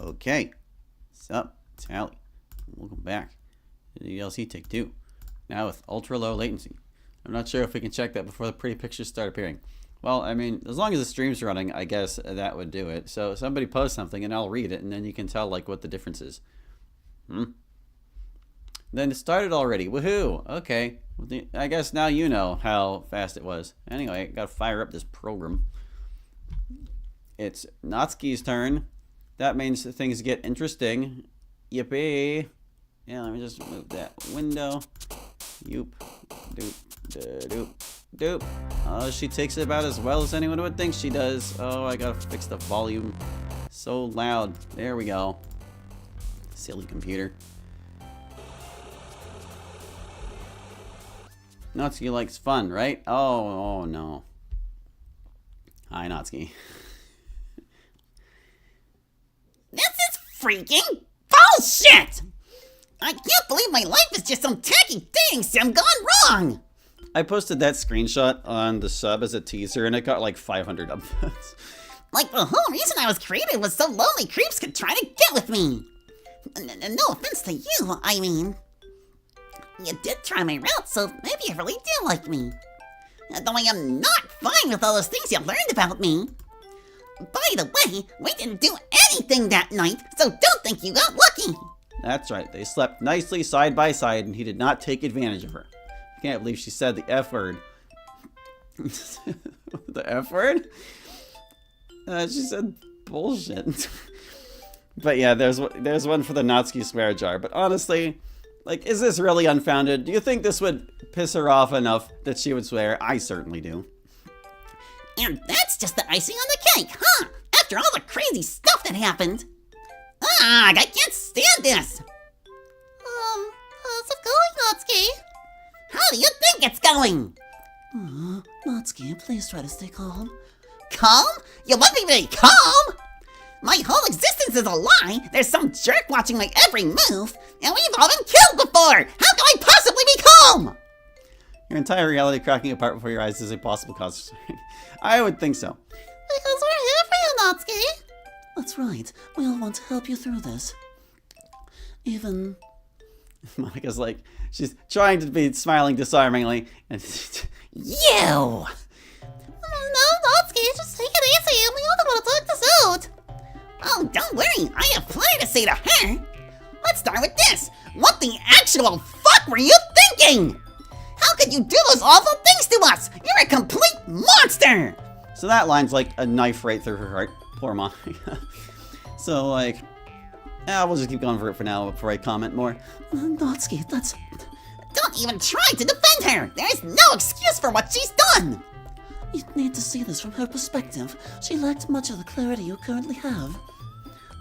Okay. Sup, Tally. Welcome back to the DLC Take 2. Now with ultra low latency. I'm not sure if we can check that before the pretty pictures start appearing. Well, I mean, as long as the stream's running, I guess that would do it. So somebody post something and I'll read it, and then you can tell like what the difference is. Then it started already. Woohoo! Okay. I guess now you know how fast it was. Anyway, gotta fire up this program. It's Natsuki's turn. That means that things get interesting. Yippee! Yeah, let me just move that window. Yoop. Doop. Doop. Doop. Oh, she takes it about as well as anyone would think she does. Oh, I gotta fix the volume. So loud. There we go. Silly computer. Natsuki likes fun, right? Oh no. Hi, Natsuki. This is freaking bullshit! I can't believe my life is just some tacky dating sim gone wrong! I posted that screenshot on the sub as a teaser and it got like 500 upvotes. Like the whole reason I was created was so lonely creeps could try to get with me. No offense to you, I mean. You did try my route, so maybe you really do like me. Though I am not fine with all those things you learned about me. By the way, we didn't do anything that night, so don't think you got lucky. That's right, they slept nicely side by side and he did not take advantage of her. I can't believe she said the F word. The F word? She said bullshit. But yeah, there's one for the Natsuki swear jar. But honestly, like, is this really unfounded? Do you think this would piss her off enough that she would swear? I certainly do. And that's just the icing on the cake, huh? After all the crazy stuff that happened. I can't stand this. How's it going, Natsuki? How do you think it's going? Natsuki, please try to stay calm. Calm? You want me to be calm? My whole existence is a lie. There's some jerk watching my every move, and we've all been killed before. How can I possibly be calm? Your entire reality cracking apart before your eyes is a possible cause. I would think so. Because we're here for you, Natsuki. That's right. We all want to help you through this. Even... Monica's like, she's trying to be smiling disarmingly, and... You! No, Natsuki, just take it easy, and we all want to talk this out. Oh, don't worry, I have plenty to say to her. Let's start with this. What the actual fuck were you thinking? How could you do those awful things to us? You're a complete monster! So that line's like a knife right through her heart. Poor Monica. So, like, we'll just keep going for it for now before I comment more. Natsuki, that's... Don't even try to defend her! There's no excuse for what she's done! You need to see this from her perspective. She lacked much of the clarity you currently have.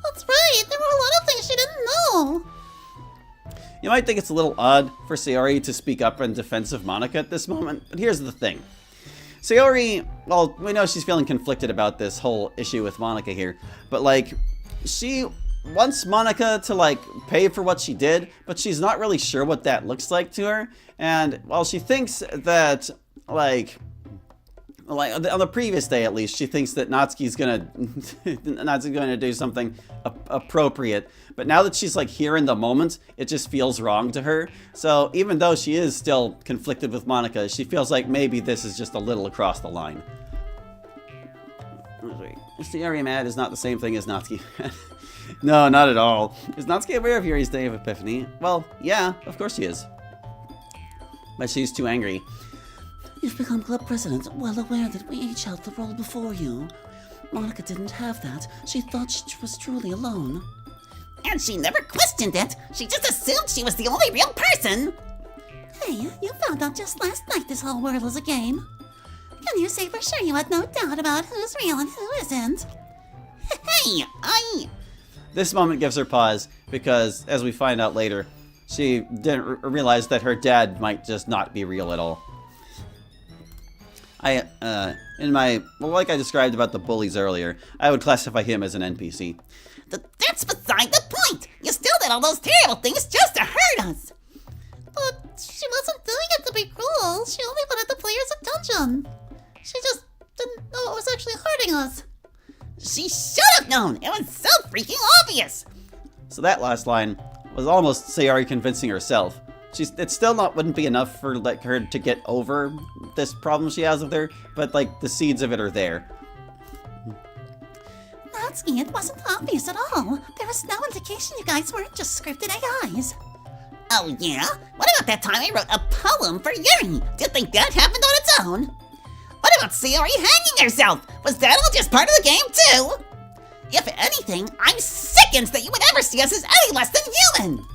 That's right, there were a lot of things she didn't know. You might think it's a little odd for Sayori to speak up in defense of Monica at this moment, but here's the thing. Sayori, well, we know she's feeling conflicted about this whole issue with Monica here, but like, she wants Monica to like pay for what she did, but she's not really sure what that looks like to her, and while she thinks that, like on the previous day at least, she thinks that Natsuki's gonna do something appropriate. But now that she's like here in the moment, it just feels wrong to her. So even though she is still conflicted with Monica, she feels like maybe this is just a little across the line. Sayori mad is not the same thing as Natsuki. No, not at all. Is Natsuki aware of Yuri's day of Epiphany? Well, yeah, of course she is. But she's too angry. You've become club president, well aware that we each held the role before you. Monica didn't have that. She thought she was truly alone. And she never questioned it. She just assumed she was the only real person. Hey, you found out just last night this whole world is a game. Can you say for sure you had no doubt about who's real and who isn't? Hey, This moment gives her pause because, as we find out later, she didn't realize that her dad might just not be real at all. Like I described about the bullies earlier, I would classify him as an NPC. That's beside the point! You still did all those terrible things just to hurt us! But she wasn't doing it to be cruel. She only wanted the players' attention. She just didn't know it was actually hurting us. She should have known! It was so freaking obvious! So that last line was almost Sayori convincing herself. It still wouldn't be enough for like her to get over this problem she has with her, but like the seeds of it are there. Natsuki, it wasn't obvious at all. There was no indication you guys weren't just scripted AIs. Oh yeah? What about that time I wrote a poem for Yuri? Do you think that happened on its own? What about Sayori hanging herself? Was that all just part of the game too? If anything, I'm sickened that you would ever see us as any less than human!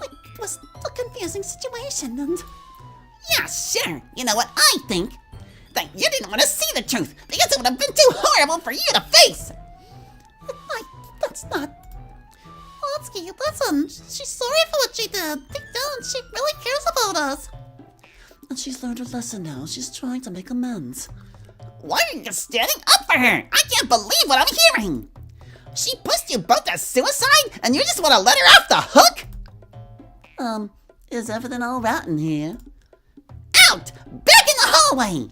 Like, it was a confusing situation, and... Yeah, sure. You know what I think? That you didn't want to see the truth because it would have been too horrible for you to face! That's not... Natsuki, listen, she's sorry for what she did. Deep down, she really cares about us. And she's learned her lesson now. She's trying to make amends. Why are you standing up for her? I can't believe what I'm hearing! She pushed you both as suicide, and you just want to let her off the hook? Is everything all right in here? Out! Back in the hallway!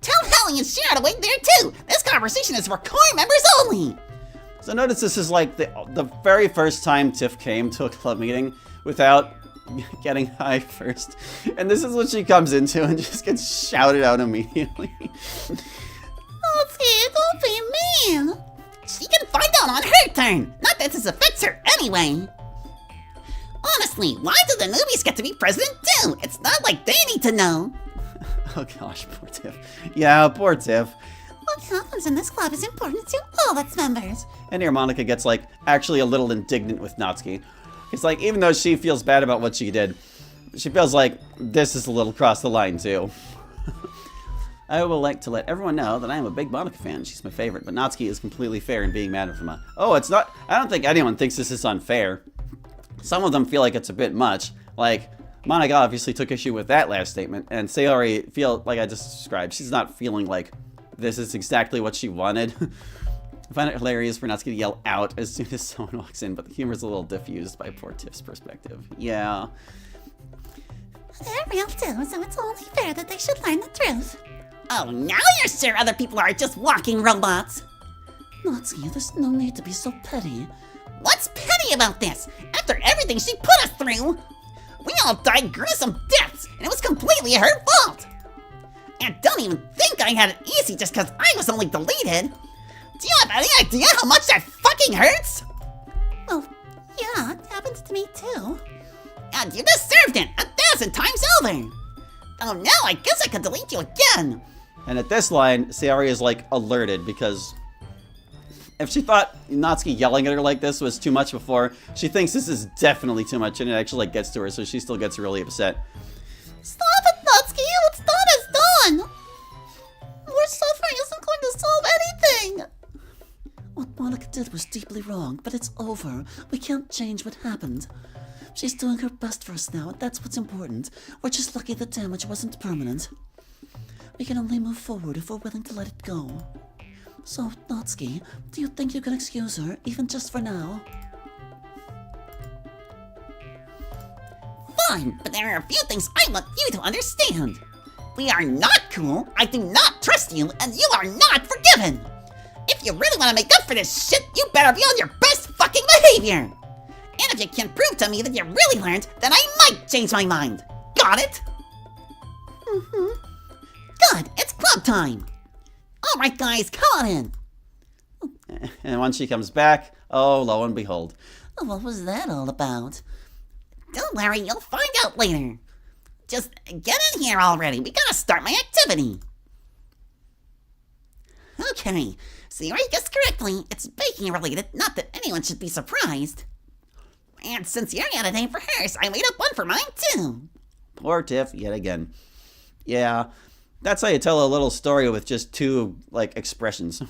Tell Hallie and Shira to wait there too! This conversation is for core members only! So notice this is like the very first time Tiff came to a club meeting without getting high first. And this is what she comes into and just gets shouted out immediately. Natsuki, don't be mean. She can find out on her turn! Not that this affects her anyway! Honestly, why do the newbies get to be president too? It's not like they need to know! Oh gosh, poor Tiff. Yeah, poor Tiff. What happens in this club is important to all its members. And here Monica gets like actually a little indignant with Natsuki. It's like even though she feels bad about what she did, she feels like this is a little cross the line too. I would like to let everyone know that I am a big Monica fan. She's my favorite, but Natsuki is completely fair in being mad at her. Oh, it's not. I don't think anyone thinks this is unfair. Some of them feel like it's a bit much. Like, Monica obviously took issue with that last statement, and Sayori feel like I just described. She's not feeling like this is exactly what she wanted. I find it hilarious for Natsuki to yell out as soon as someone walks in, but the humor's a little diffused by poor Tiff's perspective. Yeah. They're real too, so it's only fair that they should learn the truth. Oh, now you're sure other people are just walking robots? Natsuki, there's no need to be so petty. What's petty about this? After everything she put us through, we all died gruesome deaths, and it was completely her fault! And don't even think I had it easy just because I was only deleted! Do you have any idea how much that fucking hurts? Well, yeah, it happened to me too. And you deserved it 1,000 times over! Oh no, I guess I could delete you again! And at this line, Sayori is like alerted because if she thought Natsuki yelling at her like this was too much before, she thinks this is definitely too much and it actually like gets to her, so she still gets really upset. Stop it, Natsuki! What's done is done! More suffering isn't going to solve anything! What Monica did was deeply wrong, but it's over. We can't change what happened. She's doing her best for us now, and that's what's important. We're just lucky the damage wasn't permanent. We can only move forward if we're willing to let it go. So, Natsuki, do you think you can excuse her, even just for now? Fine, but there are a few things I want you to understand. We are not cool, I do not trust you, and you are not forgiven. If you really want to make up for this shit, you better be on your best fucking behavior. And if you can prove to me that you really learned, then I might change my mind. Got it? Mm-hmm. Good, it's club time. Alright guys, come on in. And once she comes back, oh, lo and behold. What was that all about? Don't worry, you'll find out later. Just get in here already, we gotta start my activity. Okay, so you guessed correctly, it's baking related, not that anyone should be surprised. And since you're out of time for hers, I made up one for mine too. Poor Tiff, yet again. Yeah, that's how you tell a little story with just two, like, expressions.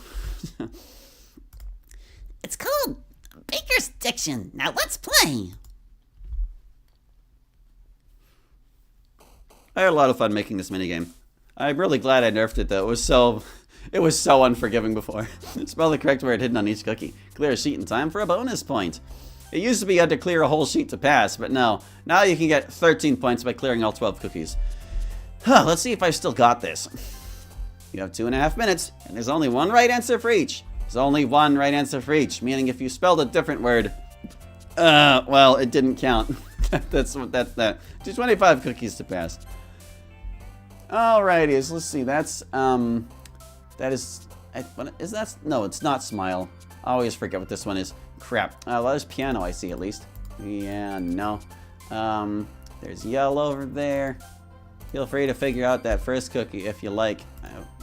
It's called Baker's Diction. Now let's play. I had a lot of fun making this minigame. I'm really glad I nerfed it, though. It was so unforgiving before. Spell the correct word hidden on each cookie. Clear a sheet in time for a bonus point. It used to be you had to clear a whole sheet to pass, but no. Now you can get 13 points by clearing all 12 cookies. Let's see if I've still got this. You have 2.5 minutes, and there's only one right answer for each. There's only one right answer for each, meaning if you spelled a different word, well, it didn't count. That's that. Just 25 cookies to pass. Alrighty, so let's see. That's that is. What is that? No, it's not smile. I always forget what this one is. Crap. Well, there's piano. I see at least. Yeah, no. There's yellow over there. Feel free to figure out that first cookie if you like.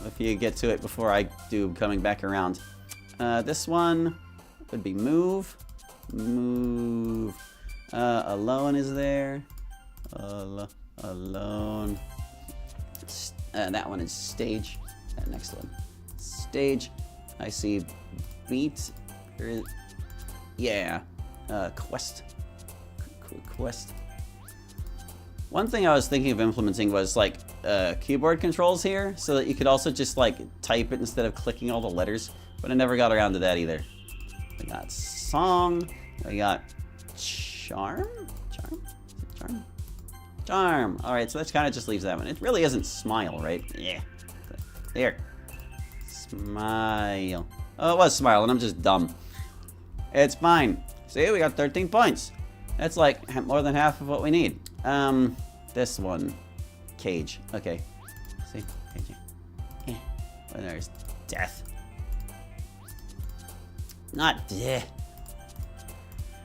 If you get to it before I do coming back around. This one would be move. Move. Alone is there. Alone. That one is stage. That next one. Stage. I see beat. Yeah. Quest. Quest. One thing I was thinking of implementing was like keyboard controls here, so that you could also just like type it instead of clicking all the letters. But I never got around to that either. We got song. We got charm. Charm. All right, so that kind of just leaves that one. It really isn't smile, right? Yeah. There. Smile. Oh, it was smile, and I'm just dumb. It's fine. See, we got 13 points. That's like more than half of what we need. This one. Cage. Okay. See? Cage. Yeah. Well, there's death. Not death.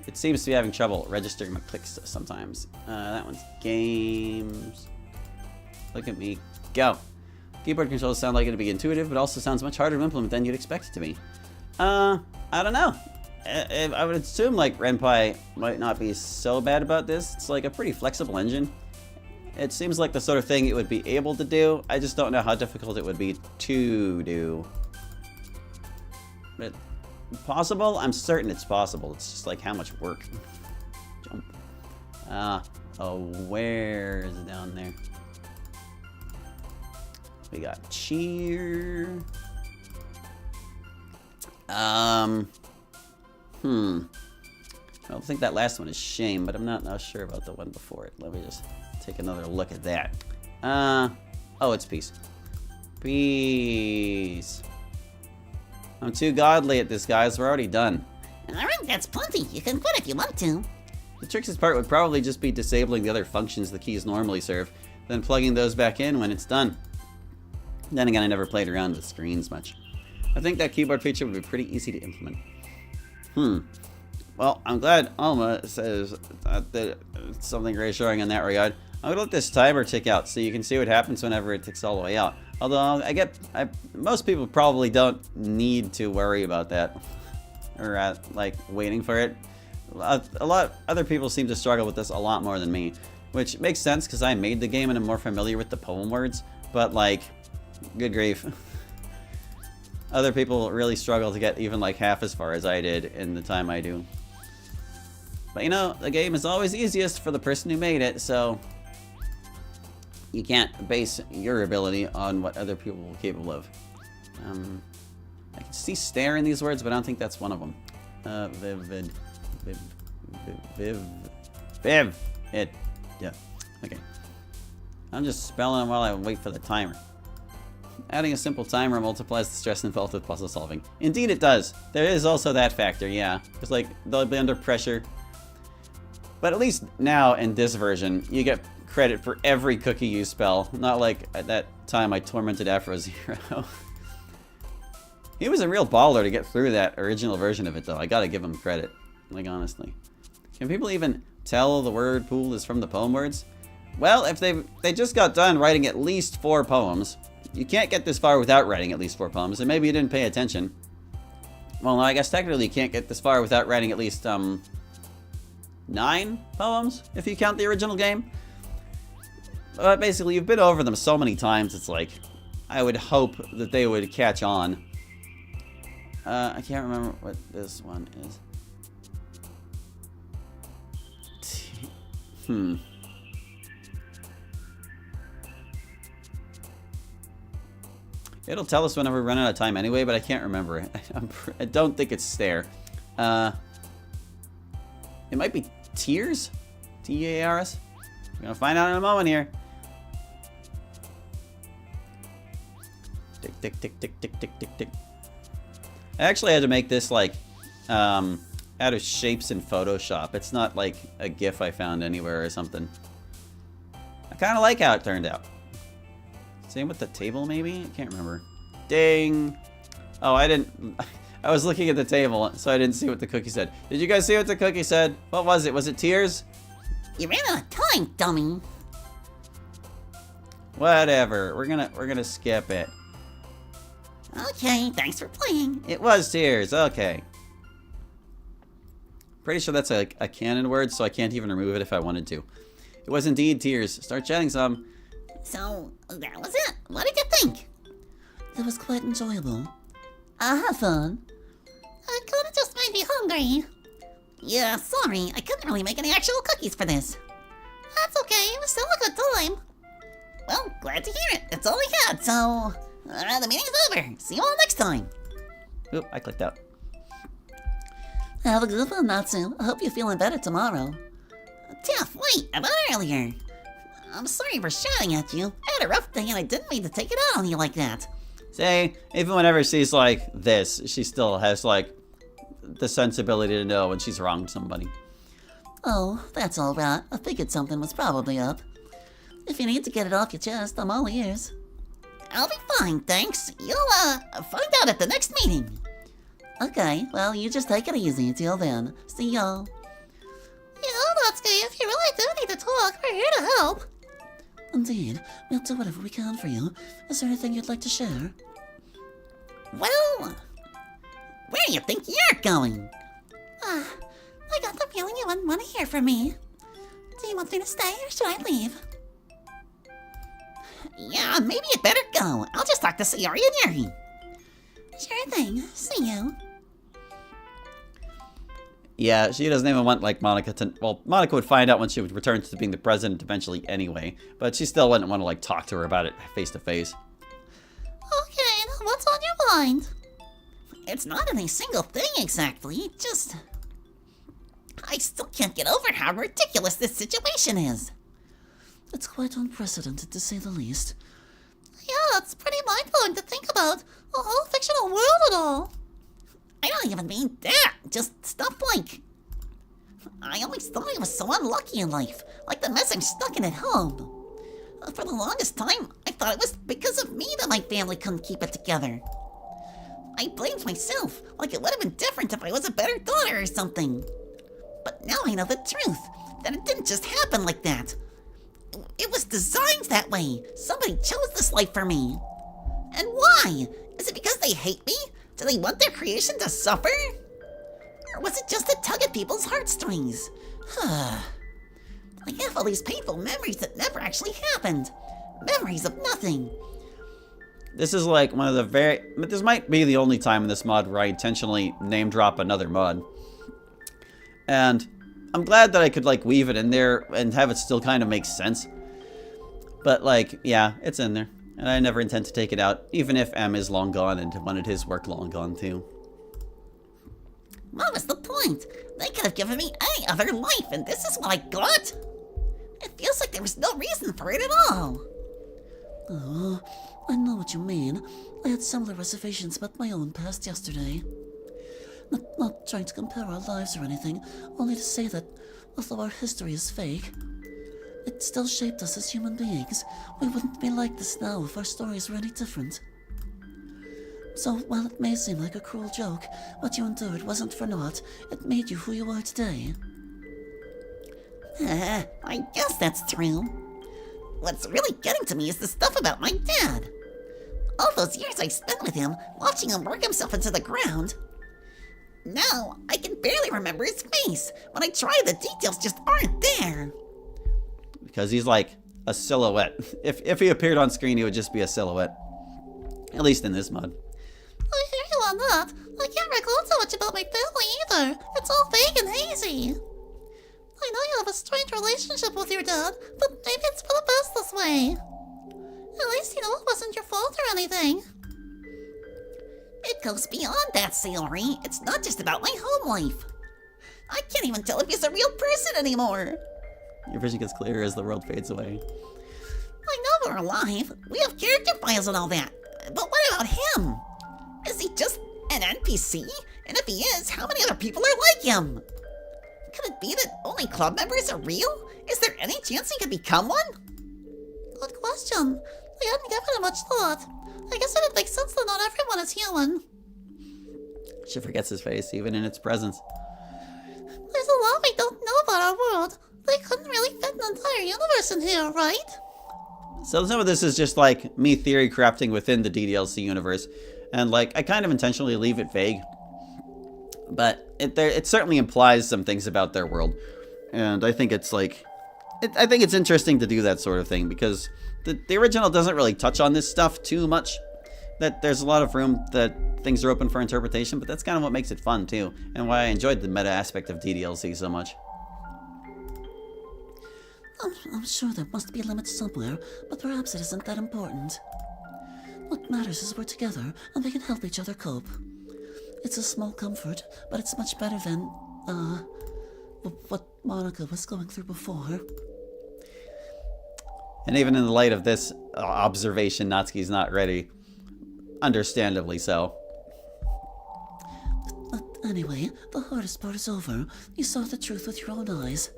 It seems to be having trouble registering my clicks sometimes. That one's games. Look at me go. Keyboard controls sound like it'd be intuitive, but also sounds much harder to implement than you'd expect it to be. I don't know. I would assume like Ren'Py might not be so bad about this. It's like a pretty flexible engine. It seems like the sort of thing it would be able to do. I just don't know how difficult it would be to do. But possible? I'm certain it's possible. It's just like how much work. Jump. Where is it down there? We got cheer. I don't think that last one is shame, but I'm not sure about the one before it. Let me just take another look at that. Oh, it's peace. Peace. I'm too godly at this, guys. We're already done. Alright, that's plenty. You can quit if you want to. The trickiest part would probably just be disabling the other functions the keys normally serve, then plugging those back in when it's done. Then again, I never played around with screens much. I think that keyboard feature would be pretty easy to implement. Well, I'm glad Alma says that something reassuring in that regard. I'm gonna let this timer tick out so you can see what happens whenever it ticks all the way out. Although most people probably don't need to worry about that, or like waiting for it. Other people seem to struggle with this a lot more than me, which makes sense because I made the game and I'm more familiar with the poem words. But like, good grief. Other people really struggle to get even like half as far as I did in the time I do. But you know, the game is always easiest for the person who made it, so you can't base your ability on what other people are capable of. I can see stare in these words, but I don't think that's one of them. Yeah, okay. I'm just spelling them while I wait for the timer. Adding a simple timer multiplies the stress involved with puzzle solving. Indeed it does. There is also that factor, yeah. Because like, they'll be under pressure. But at least now in this version, you get credit for every cookie you spell. Not like at that time I tormented Afro Zero. He was a real baller to get through that original version of it though. I gotta give him credit. Like honestly. Can people even tell the word pool is from the poem words? Well, if they just got done writing at least 4 poems, you can't get this far without writing at least 4 poems, and maybe you didn't pay attention. Well, I guess technically you can't get this far without writing at least 9 poems, if you count the original game. But basically, you've been over them so many times, it's like, I would hope that they would catch on. I can't remember what this one is. It'll tell us whenever we run out of time anyway, but I can't remember it. I don't think it's stare. It might be tears? T-E-A-R-S? We're gonna find out in a moment here. Tick, tick, tick, tick, tick, tick, tick, tick. I actually had to make this like out of shapes in Photoshop. It's not like a GIF I found anywhere or something. I kind of like how it turned out. Same with the table, maybe? I can't remember. Ding! Oh, I didn't... I was looking at the table, so I didn't see what the cookie said. Did you guys see what the cookie said? What was it? Was it tears? You ran out of time, dummy. Whatever. We're gonna skip it. Okay, thanks for playing. It was tears. Okay. Pretty sure that's like a canon word, so I can't even remove it if I wanted to. It was indeed tears. Start chatting some. So, that was it. What did you think? It was quite enjoyable. I had fun. It kinda just made me hungry. Yeah, sorry. I couldn't really make any actual cookies for this. That's okay. It was still a good time. Well, glad to hear it. That's all we had, so... the meeting's over. See you all next time. Oop, I clicked out. Have a good one, Natsu. I hope you're feeling better tomorrow. Tiff, wait. About earlier. I'm sorry for shouting at you. I had a rough day and I didn't mean to take it out on you like that. See, even whenever she's like this, she still has like the sensibility to know when she's wronged somebody. Oh, that's all right. I figured something was probably up. If you need to get it off your chest, I'm all ears. I'll be fine, thanks. You'll, find out at the next meeting. Okay, well, you just take it easy until then. See y'all. Yeah, Natsuki, if you really do need to talk, we're here to help. Indeed, we'll do whatever we can for you. Is there anything you'd like to share? Well, where do you think you're going? I got the feeling you wouldn't want to hear from me. Do you want me to stay or should I leave? Yeah, maybe you'd better go. I'll just talk to Sayori and Yuri. Sure thing. See you. Yeah, she doesn't even want like Monica to... Well, Monica would find out when she would return to being the president eventually anyway, but she still wouldn't want to like talk to her about it face to face. Okay, now what's on your mind? It's not any single thing exactly, just... I still can't get over how ridiculous this situation is. It's quite unprecedented to say the least. Yeah, it's pretty mind-blowing to think about. A whole fictional world at all. I don't even mean that. Just stuff like... I always thought I was so unlucky in life. Like the mess I'm stuck in at home. For the longest time, I thought it was because of me that my family couldn't keep it together. I blamed myself, like it would have been different if I was a better daughter or something. But now I know the truth, that it didn't just happen like that. It was designed that way. Somebody chose this life for me. And why? Is it because they hate me? Do they want their creation to suffer? Or was it just a tug at people's heartstrings? I have all these painful memories that never actually happened. Memories of nothing. This is like one of the very... This might be the only time in this mod where I intentionally name drop another mod. And I'm glad that I could like weave it in there and have it still kind of make sense. But like, yeah, it's in there. And I never intend to take it out, even if M is long gone and wanted his work long gone too. What was the point? They could have given me any other life, and this is what I got? It feels like there was no reason for it at all. Oh, I know what you mean. I had similar reservations about my own past yesterday. Not trying to compare our lives or anything, only to say that, although our history is fake, it still shaped us as human beings. We wouldn't be like this now if our stories were any different. So, while it may seem like a cruel joke, what you endured wasn't for naught. It made you who you are today. I guess that's true. What's really getting to me is the stuff about my dad. All those years I spent with him, watching him work himself into the ground. Now, I can barely remember his face. When I try, the details just aren't there. Because he's like a silhouette. If he appeared on screen, he would just be a silhouette. At least in this mod. I hear you on that. I can't recall so much about my family either. It's all vague and hazy. I know you have a strange relationship with your dad, but maybe it's for the best this way. At least you know it wasn't your fault or anything. It goes beyond that, Sayori. It's not just about my home life. I can't even tell if he's a real person anymore. Your vision gets clearer as the world fades away. I know we're alive. We have character files and all that. But what about him? Is he just An NPC? And if he is, how many other people are like him? Could it be that only club members are real? Is there any chance he could become one? Good question. I hadn't given it much thought. I guess it'd make sense that not everyone is human. She forgets his face, even in its presence. There's a lot we don't know about our world. They couldn't really fit an entire universe in here, right? So some of this is just like me theory crafting within the DDLC universe. And like, I kind of intentionally leave it vague. But it certainly implies some things about their world. And I think it's like, I think it's interesting to do that sort of thing because the original doesn't really touch on this stuff too much. That there's a lot of room that things are open for interpretation, but that's kind of what makes it fun too. And why I enjoyed the meta aspect of DDLC so much. I'm sure there must be a limit somewhere, but perhaps it isn't that important. What matters is we're together and we can help each other cope. It's a small comfort, but it's much better than, what Monica was going through before. And even in the light of this observation, Natsuki's not ready. Understandably so. But anyway, the hardest part is over. You saw the truth with your own eyes.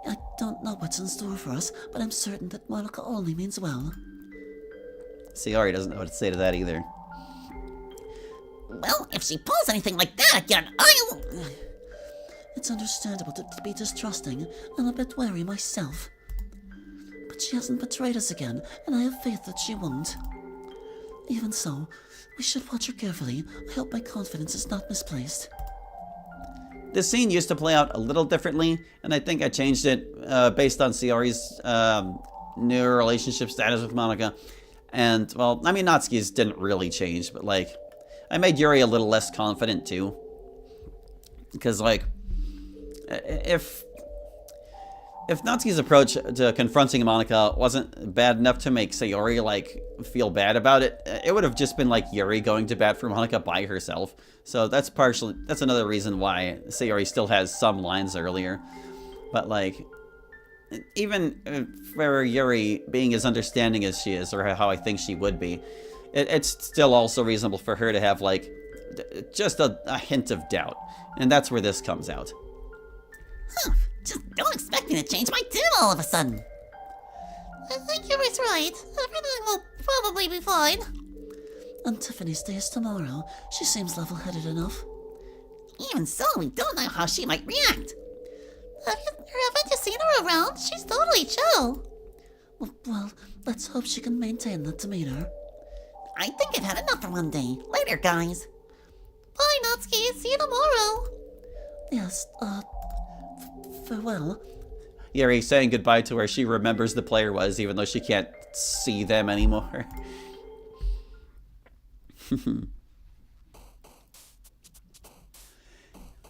I don't know what's in store for us, but I'm certain that Monica only means well. Sayori doesn't know what to say to that either. Well, if she pulls anything like that again, I'll... It's understandable to be distrusting and a bit wary myself. But she hasn't betrayed us again, and I have faith that she won't. Even so, we should watch her carefully. I hope my confidence is not misplaced. This scene used to play out a little differently, and I think I changed it based on Sayori's new relationship status with Monica. And, well, I mean, Natsuki's didn't really change, but, like, I made Yuri a little less confident, too. Because, like, if Natsuki's approach to confronting Monica wasn't bad enough to make Sayori, like, feel bad about it, it would have just been, like, Yuri going to bat for Monica by herself. So that's another reason why Sayori still has some lines earlier. But, like, even for Yuri being as understanding as she is, or how I think she would be, it's still also reasonable for her to have, like, just a hint of doubt. And that's where this comes out. Just don't expect me to change my tune all of a sudden. I think Yuri's right. Everything will probably be fine. And Tiffany's day is tomorrow. She seems level-headed enough. Even so, we don't know how she might react. Haven't you seen her around? She's totally chill. Well, let's hope she can maintain that demeanor. I think I've had enough for one day. Later, guys. Bye, Natsuki. See you tomorrow. Yes, farewell. Yuri saying goodbye to where she remembers the player was, even though she can't see them anymore.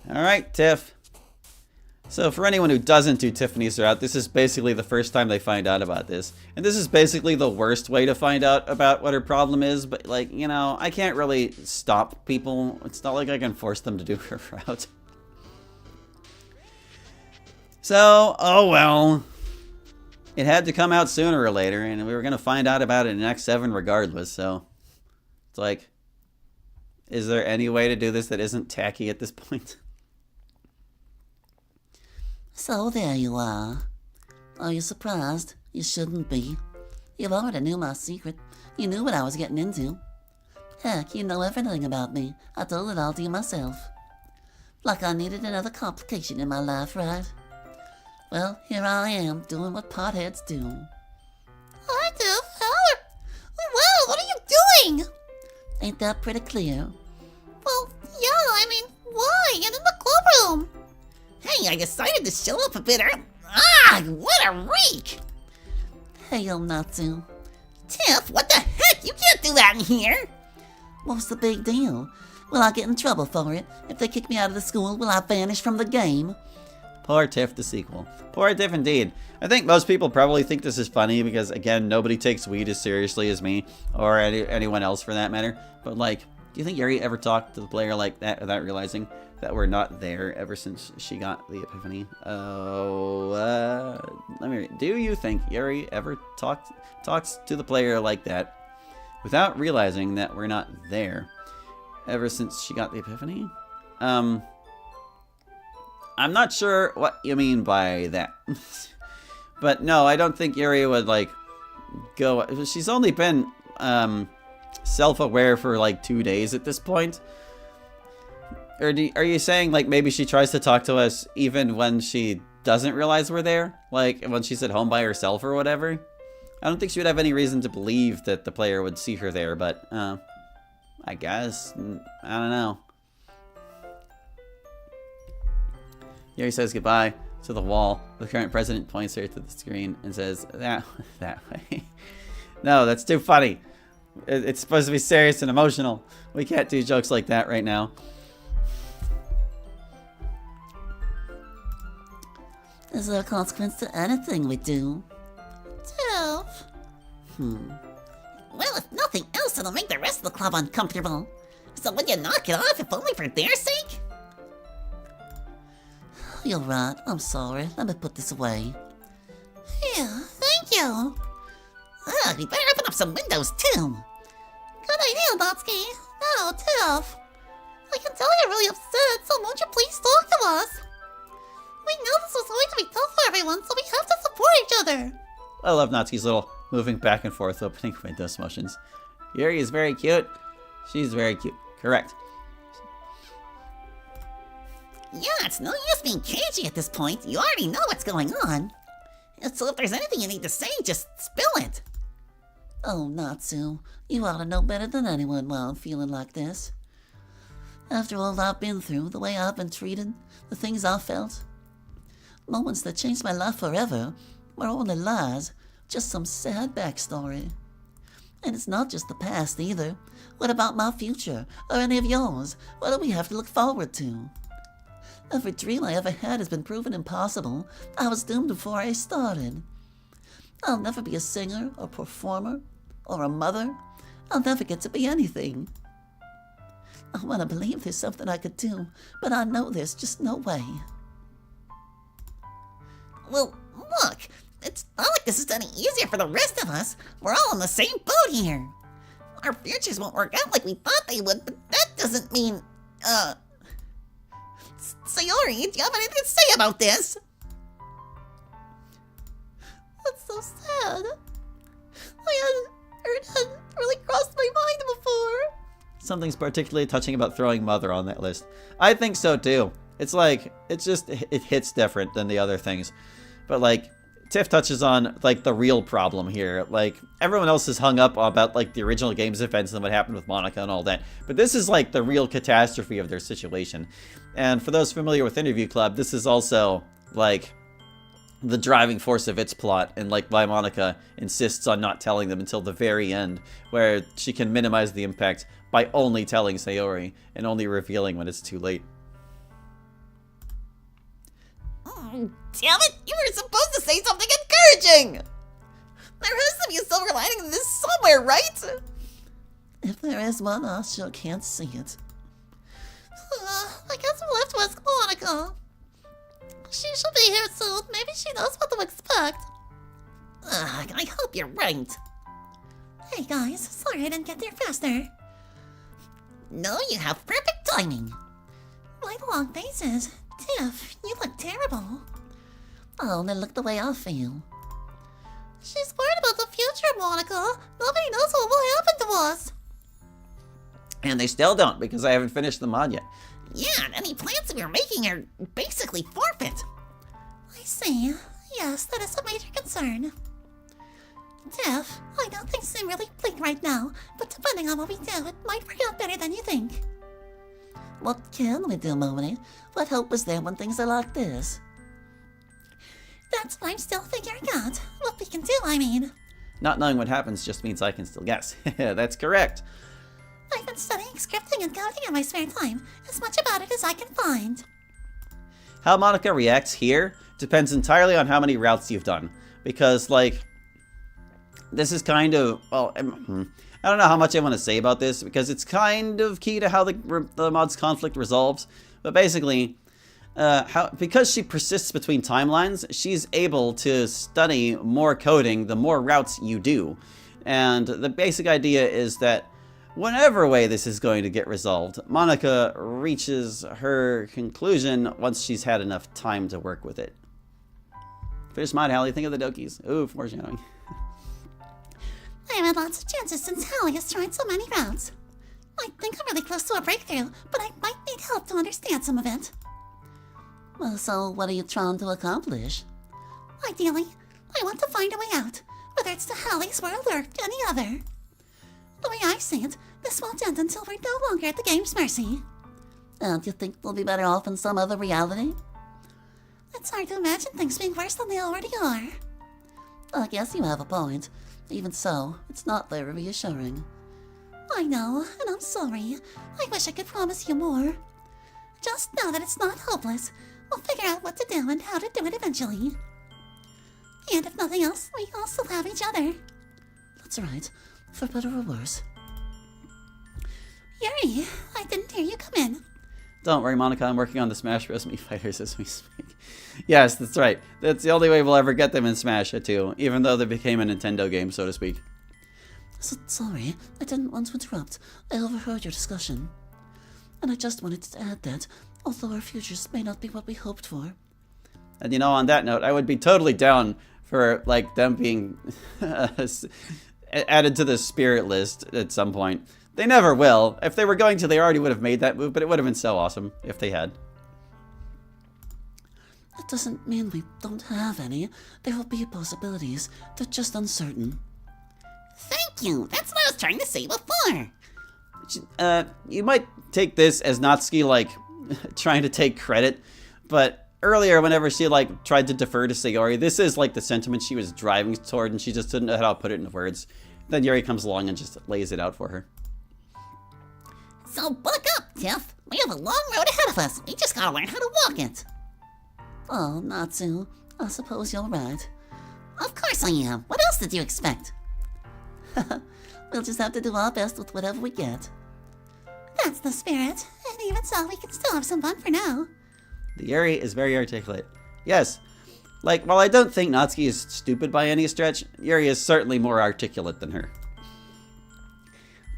Alright, Tiff. So for anyone who doesn't do Tiffany's route, this is basically the first time they find out about this. And this is basically the worst way to find out about what her problem is, but, like, you know, I can't really stop people. It's not like I can force them to do her route. So, oh well. It had to come out sooner or later, and we were going to find out about it in Act 7 regardless, so... It's like... Is there any way to do this that isn't tacky at this point? So there you are. Are you surprised? You shouldn't be. You already knew my secret. You knew what I was getting into. Heck, you know everything about me. I told it all to you myself. Like I needed another complication in my life, right? Well, here I am, doing what potheads do. I do? Wow, what are you doing? Ain't that pretty clear? Well, yeah, I mean, why? Get in the clubroom. Hey, I decided to show up a bit early. Ah, what a reek! Hey, Natsu. Tiff, what the heck? You can't do that in here! What's the big deal? Will I get in trouble for it? If they kick me out of the school, will I vanish from the game? Poor Tiff, the sequel. Poor Tiff indeed. I think most people probably think this is funny because, again, nobody takes weed as seriously as me, or anyone else for that matter. But, like, do you think Yuri ever talked to the player like that without realizing that we're not there ever since she got the Epiphany? Let me read. Do you think Yuri ever talks to the player like that without realizing that we're not there? ever since she got the Epiphany. I'm not sure what you mean by that. But no, I don't think Yuri would, like, go... She's only been, self-aware for, like, 2 days at this point. Or are you saying, like, maybe she tries to talk to us even when she doesn't realize we're there? Like, when she's at home by herself or whatever? I don't think she would have any reason to believe that the player would see her there, but, I guess. I don't know. Yuri says goodbye to the wall. The current president points her to the screen and says, that way. No, that's too funny. It's supposed to be serious and emotional. We can't do jokes like that right now. Is there a consequence to anything we do? Tiff. Well, if nothing else, it'll make the rest of the club uncomfortable. So would you knock it off if only for their sake? You're right. I'm sorry. Let me put this away. Yeah, thank you. We better open up some windows too. Good idea, Natsuki. No, Tiff. I can tell you're really upset, so won't you please talk to us? We know this was going to be tough for everyone, so we have to support each other. I love Natsuki's little moving back and forth, opening windows motions. Yuri is very cute. She's very cute. Correct. Yeah, it's no use being cagey at this point. You already know what's going on. So if there's anything you need to say, just spill it. Oh, Natsu. You ought to know better than anyone while I'm feeling like this. After all I've been through, the way I've been treated, the things I've felt, moments that changed my life forever were only lies, just some sad backstory. And it's not just the past either. What about my future, or any of yours? What do we have to look forward to? Every dream I ever had has been proven impossible. I was doomed before I started. I'll never be a singer, or performer, or a mother. I'll never get to be anything. I want to believe there's something I could do, but I know there's just no way. Well, look, it's not like this is any easier for the rest of us. We're all in the same boat here. Our futures won't work out like we thought they would, but that doesn't mean, Sayori, do you have anything to say about this? That's so sad. I hadn't really crossed my mind before. Something's particularly touching about throwing Mother on that list. I think so too. It's like, it hits different than the other things. But like, Tiff touches on like the real problem here. Like, everyone else is hung up about like the original game's events and what happened with Monica and all that. But this is like the real catastrophe of their situation. And for those familiar with Interview Club, this is also like the driving force of its plot, and like why Monica insists on not telling them until the very end, where she can minimize the impact by only telling Sayori and only revealing when it's too late. Oh, damn it! You were supposed to say something encouraging! There has to be a silver lining in this somewhere, right? If there is one, I sure can't see it. I guess we'll have to ask Monica. She should be here soon. Maybe she knows what to expect. I hope you're right. Hey guys, sorry I didn't get there faster. No, you have perfect timing. My long faces. Tiff, you look terrible. Oh, then look the way I feel. She's worried about the future, Monica. Nobody knows what will happen to us. And they still don't, because I haven't finished the mod yet. Yeah, and any plans we were making are basically forfeit. I see. Yes, that is a major concern. Tiff, I know things seem really bleak right now, but depending on what we do, it might work out better than you think. What can we do, Mommy? What hope is there when things are like this? That's what I'm still figuring out. What we can do, I mean. Not knowing what happens just means I can still guess. That's correct. I've been studying scripting and coding in my spare time, as much about it as I can find. How Monica reacts here depends entirely on how many routes you've done. Because, like, this is kind of, well, I don't know how much I want to say about this, because it's kind of key to how the mod's conflict resolves. But basically, because she persists between timelines, she's able to study more coding the more routes you do. And the basic idea is that whatever way this is going to get resolved, Monica reaches her conclusion once she's had enough time to work with it. Finish mod, Hallie. Think of the Dokies. Ooh, foreshadowing. I've had lots of chances since Hallie has tried so many routes. I think I'm really close to a breakthrough, but I might need help to understand some of it. Well, so what are you trying to accomplish? Ideally, I want to find a way out, whether it's to Hallie's world or any other. The way I see it, this won't end until we're no longer at the game's mercy. And you think we'll be better off in some other reality? It's hard to imagine things being worse than they already are. I guess you have a point. Even so, it's not very reassuring. I know, and I'm sorry. I wish I could promise you more. Just know that it's not hopeless. We'll figure out what to do and how to do it eventually. And if nothing else, we all still have each other. That's right, for better or worse. Yuri, I didn't hear you come in. Don't worry, Monica, I'm working on the Smash Bros. Mii Fighters as we speak. Yes, that's right. That's the only way we'll ever get them in Smash 2, even though they became a Nintendo game, so to speak. Sorry, I didn't want to interrupt. I overheard your discussion. And I just wanted to add that, although our futures may not be what we hoped for. And you know, on that note, I would be totally down for, like, them being added to the spirit list at some point. They never will. If they were going to, they already would have made that move, but it would have been so awesome if they had. That doesn't mean we don't have any. There will be possibilities. They're just uncertain. Thank you. That's what I was trying to say before. You might take this as Natsuki, like, trying to take credit, but earlier, whenever she, like, tried to defer to Sayori, this is, like, the sentiment she was driving toward, and she just didn't know how to put it into words. Then Yuri comes along and just lays it out for her. So buck up, Tiff. We have a long road ahead of us. We just gotta learn how to walk it. Oh, Natsu. I suppose you're right. Of course I am. What else did you expect? We'll just have to do our best with whatever we get. That's the spirit. And even so, we can still have some fun for now. The Yuri is very articulate. Yes. Like, while I don't think Natsuki is stupid by any stretch, Yuri is certainly more articulate than her.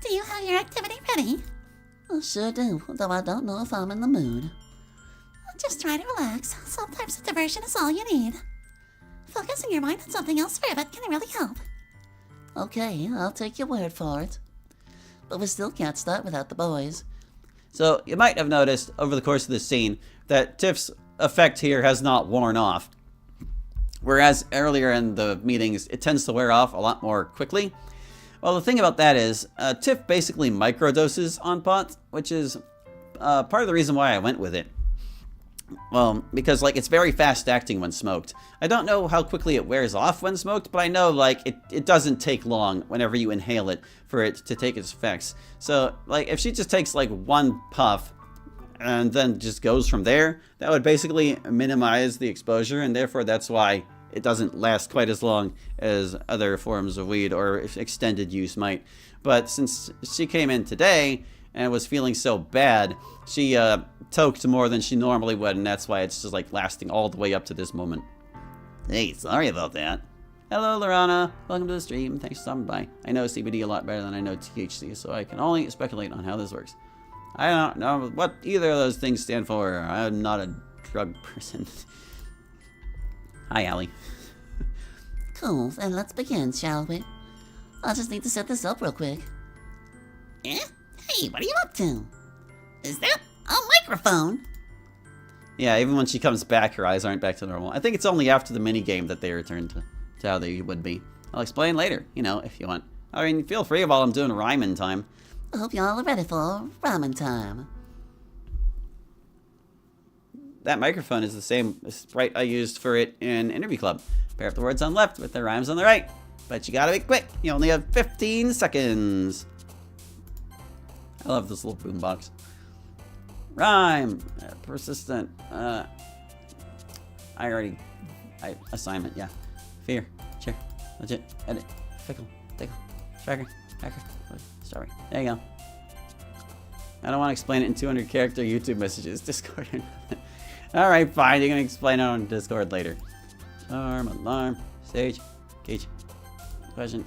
Do you have your activity ready? I sure do, though I don't know if I'm in the mood. Just try to relax. Sometimes a diversion is all you need. Focusing your mind on something else for a bit can really help. Okay, I'll take your word for it. But we still can't start without the boys. So, you might have noticed over the course of this scene that Tiff's effect here has not worn off. Whereas earlier in the meetings, it tends to wear off a lot more quickly. Well, the thing about that is, Tiff basically microdoses on pot, which is part of the reason why I went with it. Well, because, like, it's very fast acting when smoked. I don't know how quickly it wears off when smoked, but I know, like, it doesn't take long whenever you inhale it for it to take its effects. So, like, if she just takes, like, one puff and then just goes from there, that would basically minimize the exposure, and therefore that's why it doesn't last quite as long as other forms of weed or extended use might. But since she came in today and was feeling so bad, she toked more than she normally would, and that's why it's just like lasting all the way up to this moment. Hey, sorry about that. Hello, Lorana. Welcome to the stream. Thanks for stopping by. I know CBD a lot better than I know THC, so I can only speculate on how this works. I don't know what either of those things stand for. I'm not a drug person. Hi, Allie. Cool, then let's begin, shall we? I just need to set this up real quick. Eh? Hey, what are you up to? Is that a microphone? Yeah, even when she comes back, her eyes aren't back to normal. I think it's only after the minigame that they return to how they would be. I'll explain later, you know, if you want. I mean, feel free while I'm doing rhyming time. I hope y'all are ready for ramen time. That microphone is the same sprite I used for it in Interview Club. Pair up the words on the left with the rhymes on the right. But you gotta be quick. You only have 15 seconds. I love this little boombox. Rhyme. Persistent. Assignment, yeah. Fear. Cheer. Legit. Edit. Fickle. Tickle. Tracker. Hacker. Sorry. There you go. I don't want to explain it in 200 character YouTube messages. Discord or nothing. Alright, fine. You're going to explain it on Discord later. Alarm. Stage. Cage. Question.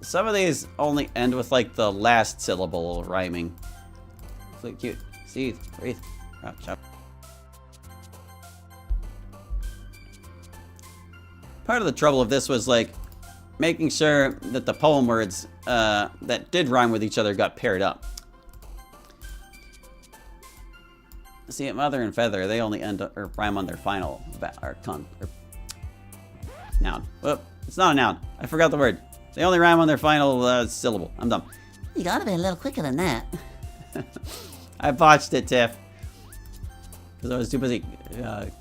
some of these only end with like the last syllable rhyming. It's like cute. Seethe, breathe, chop, chop. Part of the trouble of this was like making sure that the poem words that did rhyme with each other got paired up. See, mother and feather, they only end or rhyme on their final noun. Whoop, it's not a noun. I forgot the word. They only rhyme on their final syllable. I'm dumb. You gotta be a little quicker than that. I botched it, Tiff. Because I was too busy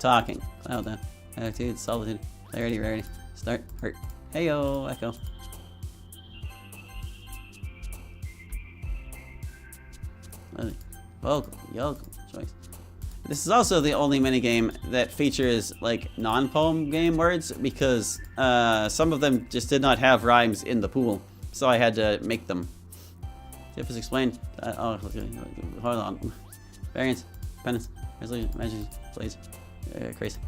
talking. Cloud down. Attitude, solitude, clarity, rarity, start, hurt. Heyo, echo. Vocal, yokel, choice. This is also the only minigame that features like non-poem game words because some of them just did not have rhymes in the pool, so I had to make them. Tip is explained. Hold on. Variance, penance, resolution, magic, blaze, crazy,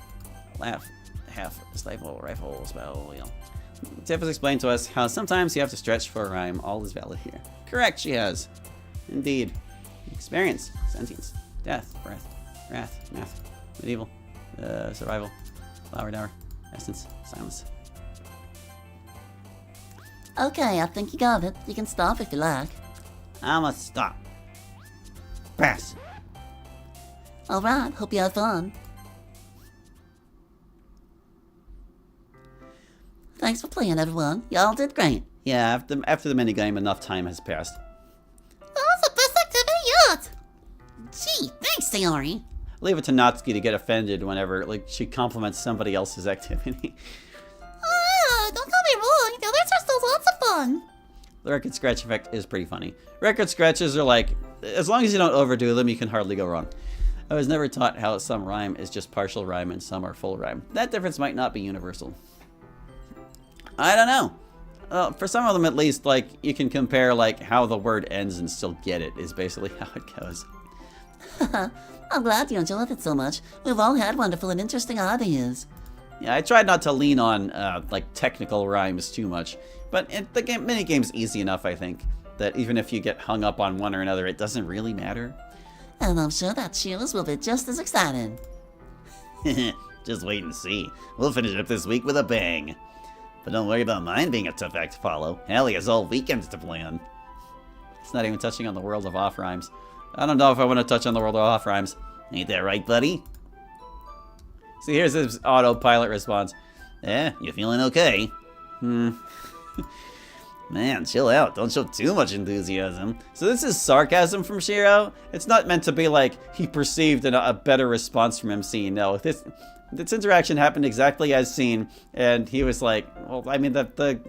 laugh, half, stifle, rifle, spell, wheel. Tip has explained to us how sometimes you have to stretch for a rhyme. All is valid here. Correct, she has. Indeed. Experience, sentience, death, breath, wrath, math, medieval, survival, flower dower, essence, silence. Okay, I think you got it. You can stop if you like. I'ma stop. Pass. Alright, hope you had fun. Thanks for playing, everyone. Y'all did great. Yeah, after the minigame, enough time has passed. That was the best activity yet! Gee, thanks, Sayori. Leave it to Natsuki to get offended whenever like she compliments somebody else's activity. Don't get me wrong, the others are still lots of fun. The record scratch effect is pretty funny. Record scratches are like, as long as you don't overdo them, you can hardly go wrong. I was never taught how some rhyme is just partial rhyme and some are full rhyme. That difference might not be universal. I don't know. For some of them at least, like, you can compare like how the word ends and still get it is basically how it goes. I'm glad you enjoyed it so much. We've all had wonderful and interesting ideas. Yeah, I tried not to lean on like technical rhymes too much, but the minigame's easy enough, I think, that even if you get hung up on one or another, it doesn't really matter. And I'm sure that Sheila's will be just as excited. Just wait and see. We'll finish up this week with a bang. But don't worry about mine being a tough act to follow. Hallie has all weekends to plan. It's not even touching on the world of off rhymes. I don't know if I want to touch on the world of off rhymes. Ain't that right, buddy? See, here's his autopilot response. You feeling okay? Man, chill out. Don't show too much enthusiasm. So this is sarcasm from Shiro? It's not meant to be like he perceived a better response from MC. No, this interaction happened exactly as seen, and he was like, well, I mean, the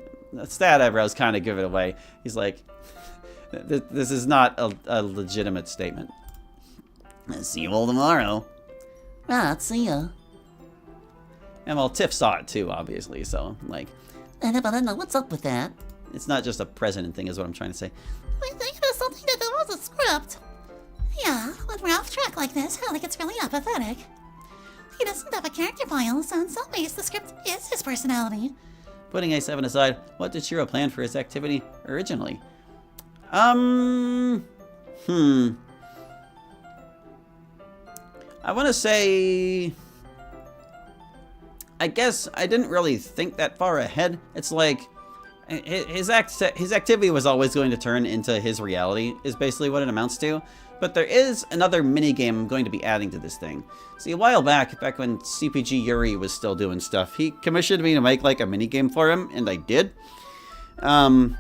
stat eyebrows kind of give it away. He's like, this is not a legitimate statement. I'll see you all tomorrow. Right, see ya. And well, Tiff saw it too, obviously, so, like... But I don't know what's up with that. It's not just a president thing, is what I'm trying to say. I think it has something to do with the script. Yeah, when we're off track like this, Hallie gets really apathetic. He doesn't have a character file, so in some ways the script is his personality. Putting A7 aside, what did Shiro plan for his activity originally? I want to say... I guess I didn't really think that far ahead. It's like his activity was always going to turn into his reality, is basically what it amounts to. But there is another minigame I'm going to be adding to this thing. See, a while back when CPG Yuri was still doing stuff, he commissioned me to make like a minigame for him, and I did. But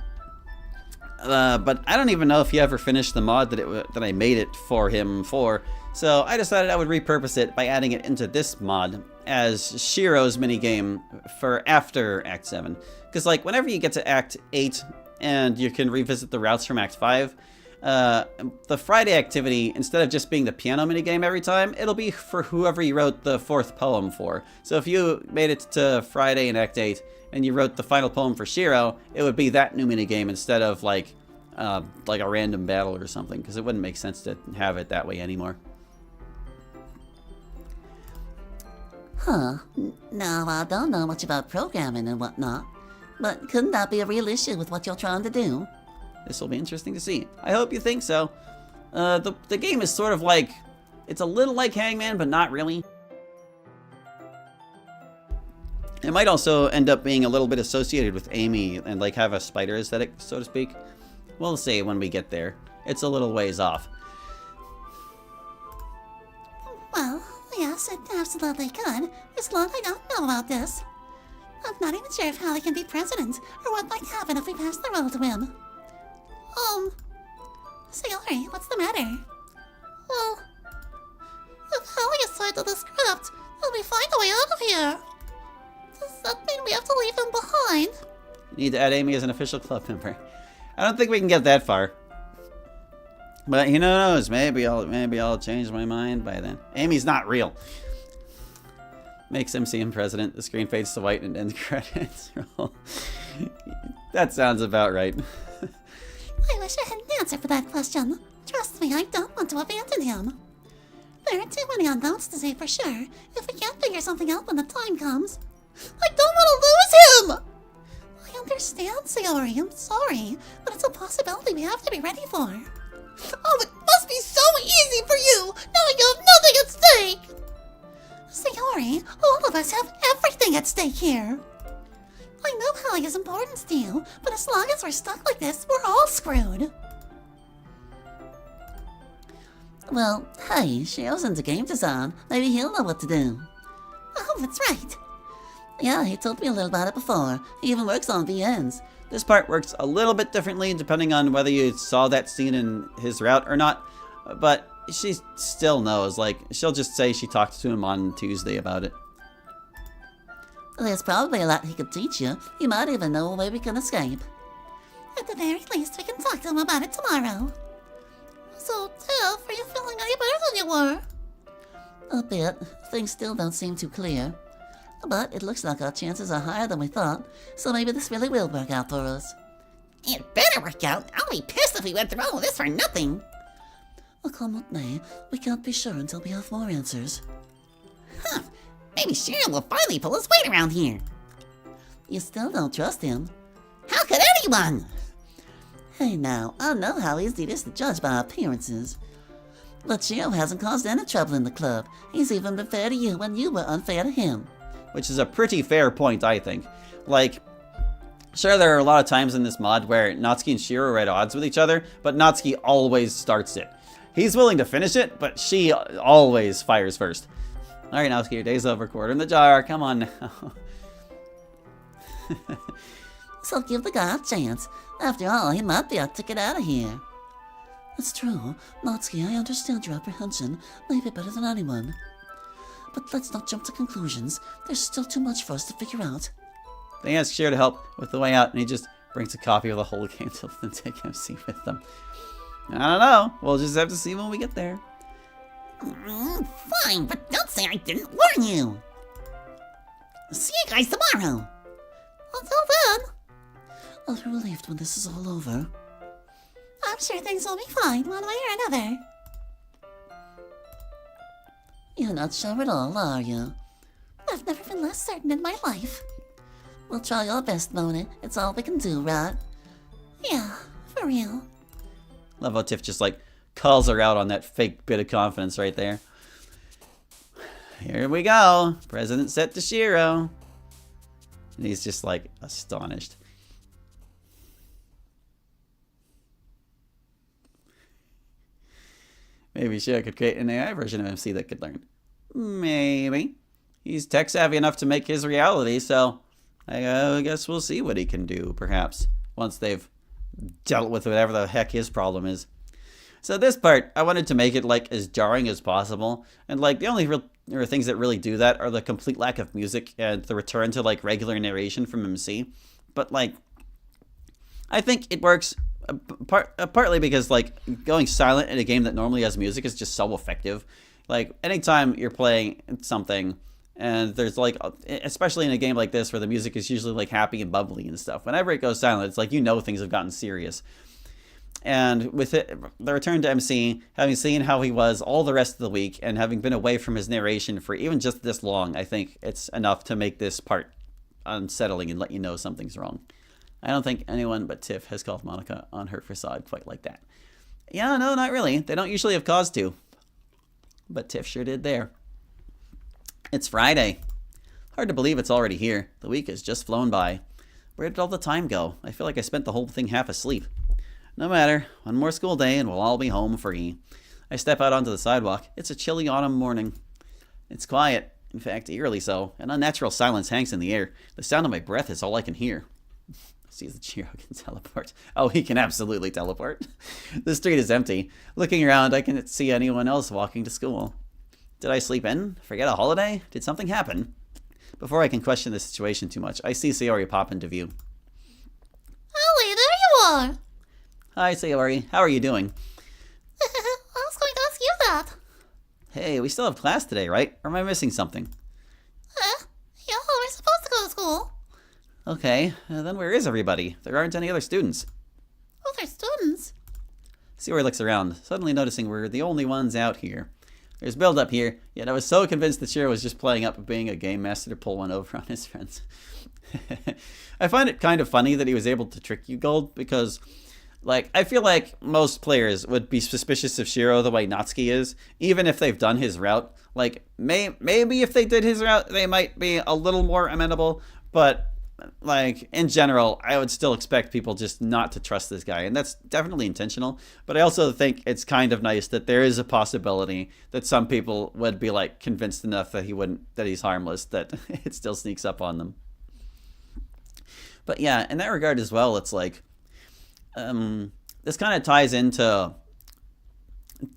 I don't even know if he ever finished the mod that I made it for him for. So I decided I would repurpose it by adding it into this mod as Shiro's minigame for after Act 7. Because like whenever you get to Act 8 and you can revisit the routes from Act 5, the Friday activity, instead of just being the piano minigame every time, it'll be for whoever you wrote the fourth poem for. So if you made it to Friday in Act 8 and you wrote the final poem for Shiro, it would be that new minigame instead of like a random battle or something, because it wouldn't make sense to have it that way anymore. Huh. Now, I don't know much about programming and whatnot. But couldn't that be a real issue with what you're trying to do? This will be interesting to see. I hope you think so. The game is sort of like, it's a little like Hangman, but not really. It might also end up being a little bit associated with Amy and like have a spider aesthetic, so to speak. We'll see when we get there. It's a little ways off. Well, yes, it absolutely could. As long as I don't know about this. I'm not even sure if Hallie can be president, or what might happen if we pass the role to him. Sayori, what's the matter? Well, if Hallie is signed to the script, then we find a way out of here. Does that mean we have to leave him behind? You need to add Amy as an official club member. I don't think we can get that far. But who knows? Maybe I'll change my mind by then. Amy's not real. Makes MCM president. The screen fades to white and end credits roll. That sounds about right. I wish I had an answer for that question. Trust me, I don't want to abandon him. There are too many unknowns to say for sure. If we can't figure something out when the time comes, I don't want to lose him! I understand, Sayori, I'm sorry, but it's a possibility we have to be ready for. Oh, it must be so easy for you, knowing you have nothing at stake! Sayori, all of us have everything at stake here. I know Hallie is important to you, but as long as we're stuck like this, we're all screwed. Well, hey, Shio's into game design. Maybe he'll know what to do. Oh, that's right. Yeah, he told me a little about it before. He even works on VNs. This part works a little bit differently depending on whether you saw that scene in his route or not, but she still knows. Like, she'll just say she talked to him on Tuesday about it. There's probably a lot he could teach you. He might even know a way we can escape. At the very least, we can talk to him about it tomorrow. So, Tiff, are you feeling any better than you were? A bit. Things still don't seem too clear. But it looks like our chances are higher than we thought, so maybe this really will work out for us. It better work out. I'll be pissed if we went through all of this for nothing. Come what may, we can't be sure until we have more answers. Huh. Maybe Shiro will finally pull his weight around here. You still don't trust him. How could anyone? Hey now, I know how easy it is to judge by appearances. But Shiro hasn't caused any trouble in the club. He's even been fair to you when you were unfair to him. Which is a pretty fair point, I think. Like, sure, there are a lot of times in this mod where Natsuki and Shiro are at odds with each other, but Natsuki always starts it. He's willing to finish it, but she always fires first. Alright, Natsuki, your day's over. Quarter in the jar. Come on now. So give the guy a chance. After all, he might be our ticket out of here. It's true. Natsuki, I understand your apprehension. Maybe better than anyone. But let's not jump to conclusions. There's still too much for us to figure out. They ask Shiro to help with the way out, and he just brings a copy of the whole game to them take MC with them. I don't know. We'll just have to see when we get there. Fine, but don't say I didn't warn you. See you guys tomorrow. Until then, I'll be relieved when this is all over. I'm sure things will be fine one way or another. You're not sure at all, are you? I've never been less certain in my life. We'll try our best, Mona. It's all we can do, right? Yeah, for real. Love how Tiff just like calls her out on that fake bit of confidence right there. Here we go. President set to Shiro. And he's just like astonished. Maybe Shiro could create an AI version of MC that could learn. Maybe. He's tech savvy enough to make his reality, so I guess we'll see what he can do, perhaps, once they've dealt with whatever the heck his problem is. So this part, I wanted to make it like as jarring as possible, and like the only real things that really do that are the complete lack of music and the return to like regular narration from MC. But like, I think it works partly because like going silent in a game that normally has music is just so effective. Like anytime you're playing something and there's like, especially in a game like this where the music is usually like happy and bubbly and stuff, whenever it goes silent, it's like, you know, things have gotten serious. And with it, the return to MC, having seen how he was all the rest of the week and having been away from his narration for even just this long, I think it's enough to make this part unsettling and let you know something's wrong. I don't think anyone but Tiff has called Monica on her facade quite like that. Yeah, no, not really. They don't usually have cause to. But Tiff sure did there. It's Friday. Hard to believe it's already here. The week has just flown by. Where did all the time go? I feel like I spent the whole thing half asleep. No matter. One more school day and we'll all be home free. I step out onto the sidewalk. It's a chilly autumn morning. It's quiet. In fact, eerily so. An unnatural silence hangs in the air. The sound of my breath is all I can hear. Sees that Shiro can teleport. Oh, he can absolutely teleport. The street is empty. Looking around, I can't see anyone else walking to school. Did I sleep in? Forget a holiday? Did something happen? Before I can question the situation too much, I see Sayori pop into view. Ellie, there you are! Hi, Sayori. How are you doing? I was going to ask you that. Hey, we still have class today, right? Or am I missing something? Yeah, we're supposed to go to school. Okay, then where is everybody? There aren't any other students. Other students? Sayori looks around, suddenly noticing we're the only ones out here. There's build-up here, yet I was so convinced that Shiro was just playing up being a game master to pull one over on his friends. I find it kind of funny that he was able to trick you, Gold, because, like, I feel like most players would be suspicious of Shiro the way Natsuki is, even if they've done his route. Like, maybe if they did his route, they might be a little more amenable, but, like, in general, I would still expect people just not to trust this guy, and that's definitely intentional. But I also think it's kind of nice that there is a possibility that some people would be, like, convinced enough that he's harmless, that it still sneaks up on them. But yeah, in that regard as well, it's like, this kind of ties into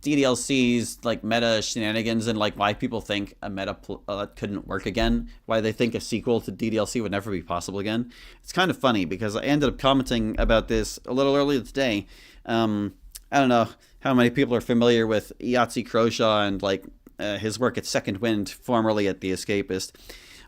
DDLC's like meta shenanigans and like why people think a meta couldn't work again, why they think a sequel to DDLC would never be possible again. It's kind of funny because I ended up commenting about this a little earlier today. I don't know how many people are familiar with Yahtzee Croshaw and like his work at Second Wind, formerly at The Escapist.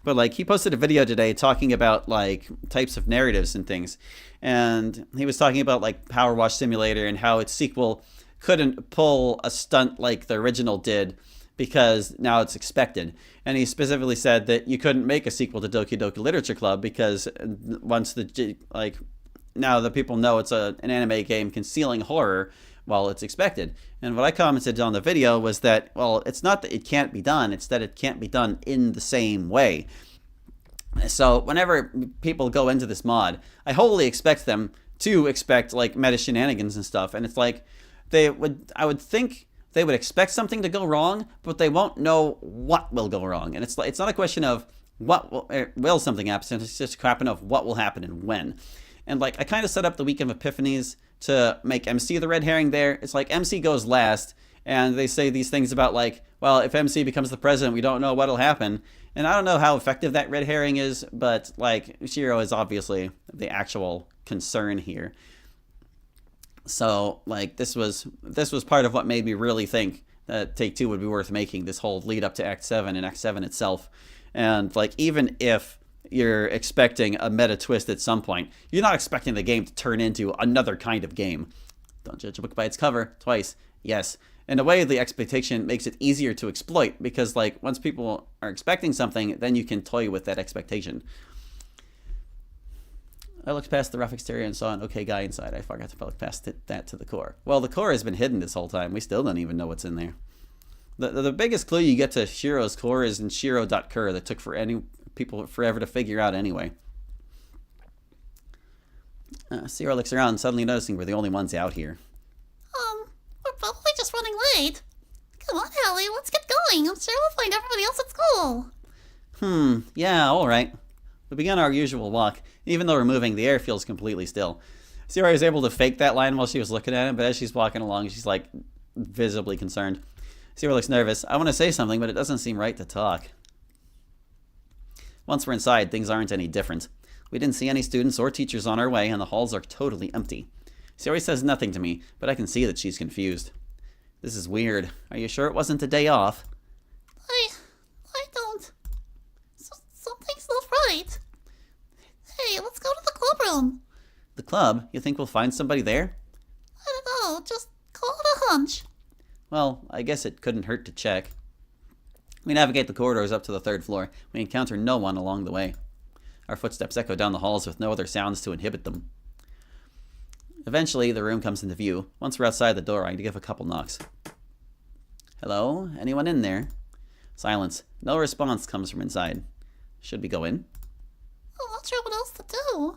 But like he posted a video today talking about like types of narratives and things. And he was talking about like Power Wash Simulator and how its sequel couldn't pull a stunt like the original did because now it's expected. And he specifically said that you couldn't make a sequel to Doki Doki Literature Club because once now the people know it's an anime game concealing horror, well, it's expected. And what I commented on the video was that, well, it's not that it can't be done, it's that it can't be done in the same way. So whenever people go into this mod, I wholly expect them to expect like meta shenanigans and stuff. And it's like, I would think they would expect something to go wrong, but they won't know what will go wrong. And it's not a question of will something happen, it's just a question of what will happen and when. And like I kind of set up the week of Epiphanies to make MC the red herring there. It's like MC goes last, and they say these things about like, well, if MC becomes the president, we don't know what'll happen. And I don't know how effective that red herring is, but like Shiro is obviously the actual concern here. So like this was part of what made me really think that Take-Two would be worth making, this whole lead up to Act 7 and Act 7 itself. And like even if you're expecting a meta twist at some point, you're not expecting the game to turn into another kind of game. Don't judge a book by its cover. Twice. Yes. In a way, the expectation makes it easier to exploit because like once people are expecting something, then you can toy with that expectation. I looked past the rough exterior and saw an okay guy inside. I forgot to look past that to the core. Well, the core has been hidden this whole time. We still don't even know what's in there. The biggest clue you get to Shiro's core is in Shiro.cur that took people forever to figure out anyway. Shiro looks around, suddenly noticing we're the only ones out here. We're probably just running late. Come on, Hallie, let's get going. I'm sure we'll find everybody else at school. Yeah, alright. We began our usual walk. Even though we're moving, the air feels completely still. Sayori was able to fake that line while she was looking at him, but as she's walking along, she's like visibly concerned. Sayori looks nervous. I want to say something, but it doesn't seem right to talk. Once we're inside, things aren't any different. We didn't see any students or teachers on our way, and the halls are totally empty. Sayori says nothing to me, but I can see that she's confused. This is weird. Are you sure it wasn't a day off? I don't. Something's not right. Hey, let's go to the clubroom. The club? You think we'll find somebody there? I don't know, just call it a hunch. Well, I guess it couldn't hurt to check. We navigate the corridors up to the third floor. We encounter no one along the way. Our footsteps echo down the halls with no other sounds to inhibit them. Eventually, the room comes into view. Once we're outside the door, I give a couple knocks. Hello? Anyone in there? Silence. No response comes from inside. Should we go in? I'm not sure what else to do.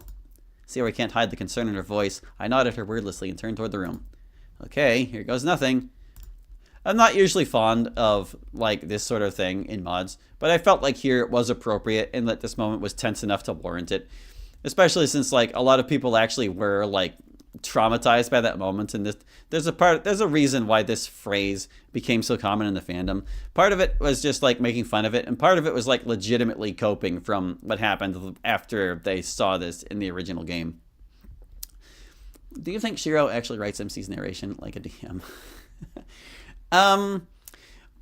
Sayori can't hide the concern in her voice. I nod at her wordlessly and turn toward the room. Okay, here goes nothing. I'm not usually fond of, like, this sort of thing in mods, but I felt like here it was appropriate and that this moment was tense enough to warrant it. Especially since, like, a lot of people actually were, like, traumatized by that moment, and there's a reason why this phrase became so common in the fandom. Part of it was just, like, making fun of it, and part of it was, like, legitimately coping from what happened after they saw this in the original game. Do you think Shiro actually writes MC's narration like a DM?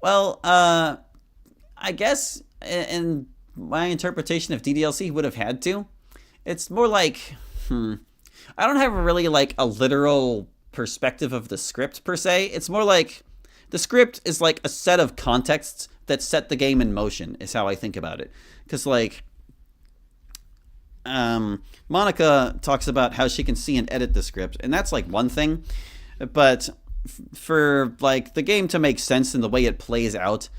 Well, I guess in my interpretation of DDLC, he would have had to. It's more like, I don't have really like a literal perspective of the script per se. It's more like the script is like a set of contexts that set the game in motion, is how I think about it. Because like, Monica talks about how she can see and edit the script, and that's like one thing. But for like the game to make sense in the way it plays out,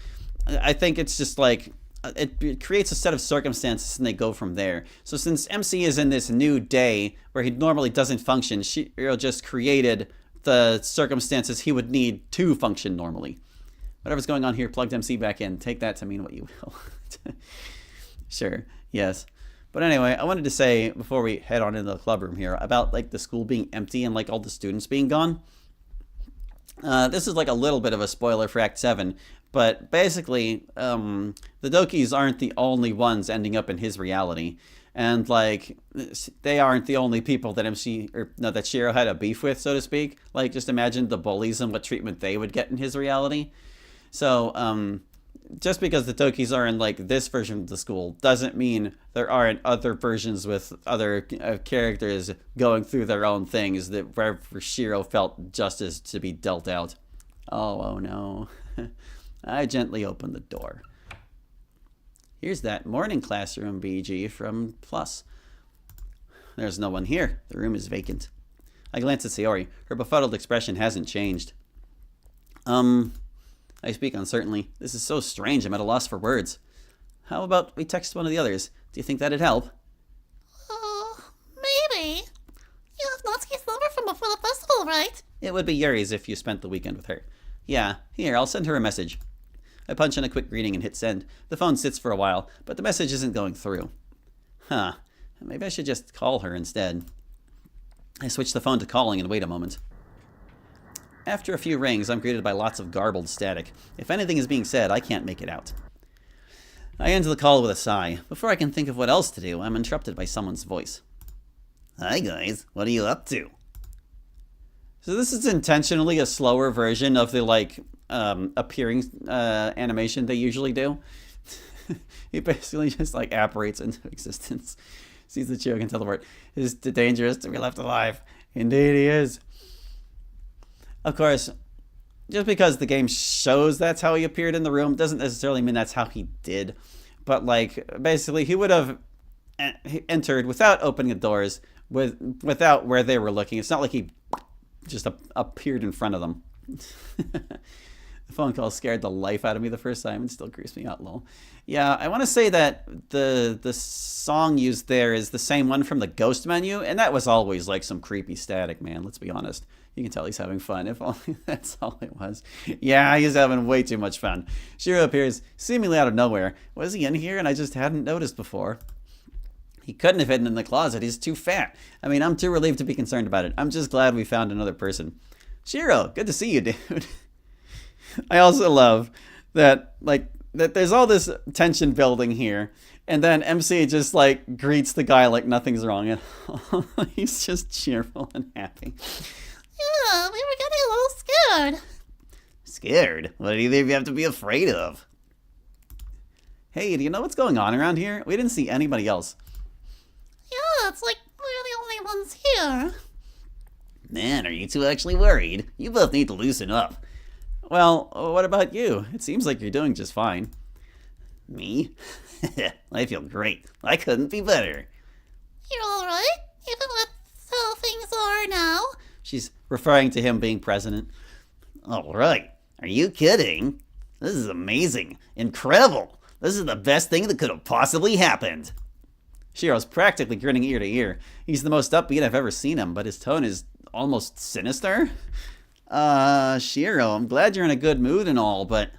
I think it's just like it creates a set of circumstances and they go from there. So since MC is in this new day where he normally doesn't function, Shiro just created the circumstances he would need to function normally. Whatever's going on here, plugged MC back in. Take that to mean what you will. Sure, yes. But anyway, I wanted to say before we head on into the club room here about like the school being empty and like all the students being gone. This is like a little bit of a spoiler for Act 7, but basically, the Dokis aren't the only ones ending up in his reality. And like, they aren't the only people that that Shiro had a beef with, so to speak. Like, just imagine the bullies and what treatment they would get in his reality. So, just because the Dokis are in like this version of the school doesn't mean there aren't other versions with other characters going through their own things that where Shiro felt justice to be dealt out. Oh no. I gently opened the door. Here's that morning classroom BG from Plus. There's no one here. The room is vacant. I glance at Sayori. Her befuddled expression hasn't changed. I speak uncertainly. This is so strange, I'm at a loss for words. How about we text one of the others? Do you think that'd help? Maybe. You have Natsuki's number from before the festival, right? It would be Yuri's if you spent the weekend with her. Yeah, here, I'll send her a message. I punch in a quick greeting and hit send. The phone sits for a while, but the message isn't going through. Huh, maybe I should just call her instead. I switch the phone to calling and wait a moment. After a few rings, I'm greeted by lots of garbled static. If anything is being said, I can't make it out. I end the call with a sigh. Before I can think of what else to do, I'm interrupted by someone's voice. Hi guys, what are you up to? So this is intentionally a slower version of the like appearing animation they usually do. He basically just like apparates into existence. Sees the Chiro can teleport. It is dangerous to be left alive. Indeed he is. Of course, just because the game shows that's how he appeared in the room doesn't necessarily mean that's how he did. But like, basically, he would have entered without opening the doors, without where they were looking. It's not like he just appeared in front of them. The phone call scared the life out of me the first time and still creeps me out, lol. Yeah, I want to say that the song used there is the same one from the Ghost menu, and that was always like some creepy static, man, let's be honest. You can tell he's having fun, if only that's all it was. Yeah, he's having way too much fun. Shiro appears seemingly out of nowhere. Was he in here and I just hadn't noticed before? He couldn't have hidden in the closet, he's too fat. I mean, I'm too relieved to be concerned about it. I'm just glad we found another person. Shiro, good to see you, dude. I also love that, like, that there's all this tension building here, and then MC just, like, greets the guy like nothing's wrong at all. He's just cheerful and happy. Yeah, we were getting a little scared. Scared? What do either of you have to be afraid of? Hey, do you know what's going on around here? We didn't see anybody else. Yeah, it's like we're the only ones here. Man, are you two actually worried? You both need to loosen up. Well, what about you? It seems like you're doing just fine. Me? I feel great. I couldn't be better. You're alright? Even with how things are now? She's referring to him being president. All right. Are you kidding? This is amazing. Incredible. This is the best thing that could have possibly happened. Shiro's practically grinning ear to ear. He's the most upbeat I've ever seen him, but his tone is almost sinister. Shiro, I'm glad you're in a good mood and all, but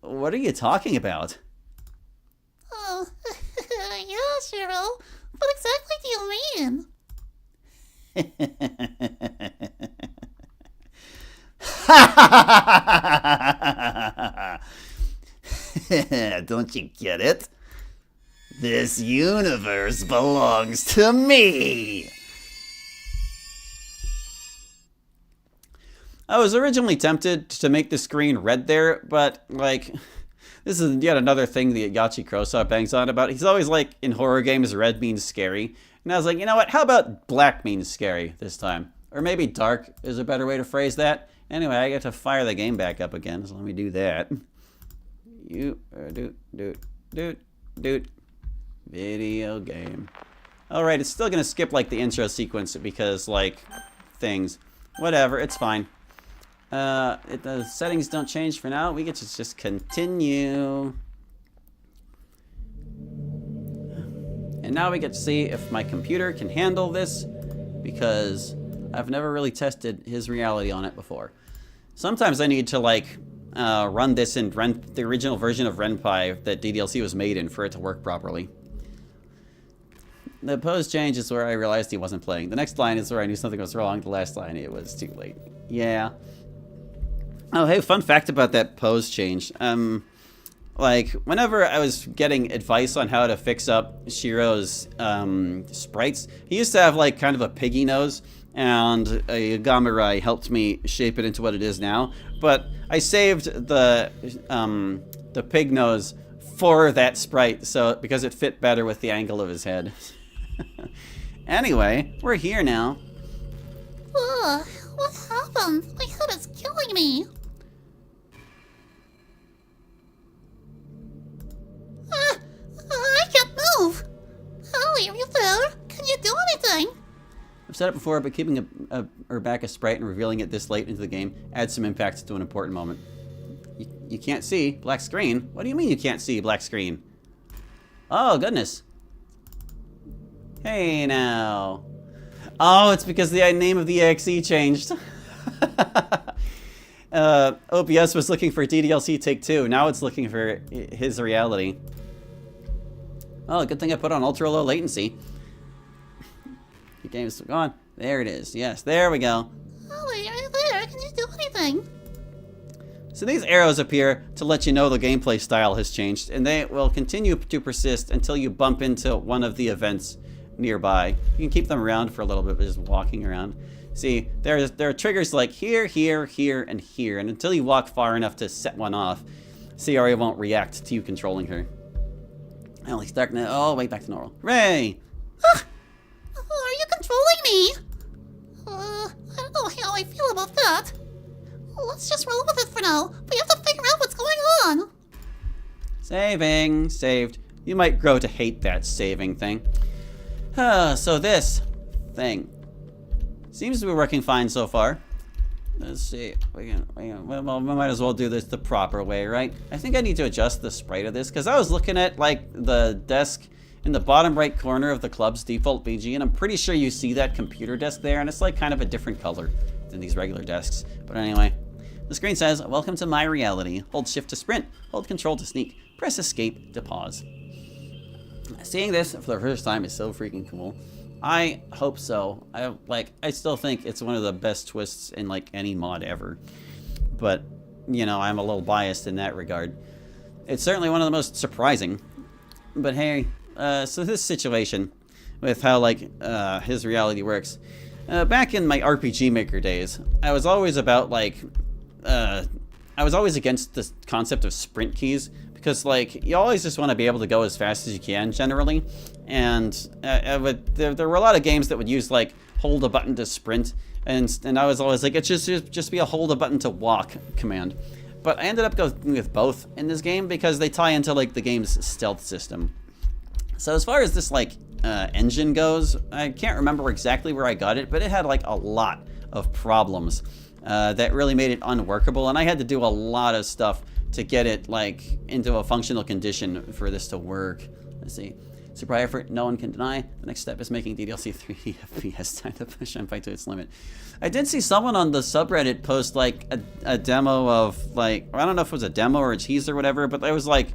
what are you talking about? Oh, yeah, Shiro. What exactly do you mean? Don't you get it? This universe belongs to me. I was originally tempted to make the screen red there, but, like, this is yet another thing that Yachi Kurosawa bangs on about. He's always like, in horror games, red means scary. And I was like, you know what, how about black means scary this time? Or maybe dark is a better way to phrase that. Anyway, I get to fire the game back up again, so let me do that. Doot. Video game. Alright, it's still gonna skip, like, the intro sequence because, like, things. Whatever, it's fine. The settings don't change for now. We get to just continue. And now we get to see if my computer can handle this, because I've never really tested his reality on it before. Sometimes I need to, like, run this in the original version of Ren'Py that DDLC was made in for it to work properly. The pose change is where I realized he wasn't playing. The next line is where I knew something was wrong. The last line, it was too late. Yeah. Oh, hey, fun fact about that pose change. Like, whenever I was getting advice on how to fix up Shiro's sprites, he used to have, like, kind of a piggy nose, and a Yagamirai helped me shape it into what it is now. But I saved the pig nose for that sprite, so because it fit better with the angle of his head. Anyway, we're here now. Ugh, what happened? My head is killing me. I can't move. Holly, are you there? Can you do anything? I've said it before, but keeping her back a sprite and revealing it this late into the game adds some impact to an important moment. You can't see black screen? What do you mean you can't see black screen? Oh, goodness. Hey, now. Oh, it's because the name of the EXE changed. OBS was looking for DDLC Take 2. Now it's looking for his reality. Oh, good thing I put on ultra low latency. Your game's gone. There it is. Yes, there we go. Holly, are you there? Can you do anything? So these arrows appear to let you know the gameplay style has changed, and they will continue to persist until you bump into one of the events nearby. You can keep them around for a little bit, but just walking around. See, there are triggers like here, here, here, and here, and until you walk far enough to set one off, Sayori won't react to you controlling her. Oh, it's dark now. Oh, way back to normal. Hooray! Are you controlling me? I don't know how I feel about that. Let's just roll with it for now. We have to figure out what's going on. Saving. Saved. You might grow to hate that saving thing. So this thing seems to be working fine so far. Let's see. We might as well do this the proper way, right? I think I need to adjust the sprite of this, because I was looking at, like, the desk in the bottom right corner of the club's default BG, and I'm pretty sure you see that computer desk there, and it's, like, kind of a different color than these regular desks. But anyway, the screen says, "Welcome to my reality. Hold shift to sprint. Hold control to sneak. Press escape to pause." Seeing this for the first time is so freaking cool. I hope so. I still think it's one of the best twists in, like, any mod ever. But, you know, I'm a little biased in that regard. It's certainly one of the most surprising. But hey, so this situation with how, like, his reality works. Back in my RPG Maker days, I was always about, like, I was always against the concept of sprint keys, because, like, you always just want to be able to go as fast as you can, generally. And there were a lot of games that would use, like, hold a button to sprint, and I was always like, it should just be a hold a button to walk command. but I ended up going with both in this game because they tie into like the game's stealth system. So as far as this like engine goes, I can't remember exactly where I got it, but it had like a lot of problems that really made it unworkable, and I had to do a lot of stuff to get it like into a functional condition for this to work. Let's see. Super high effort, no one can deny. The next step is making DDLC 3 FPS time to push and fight to its limit. I did see someone on the subreddit post like a demo of like, I don't know if it was a demo or a tease or whatever, but it was like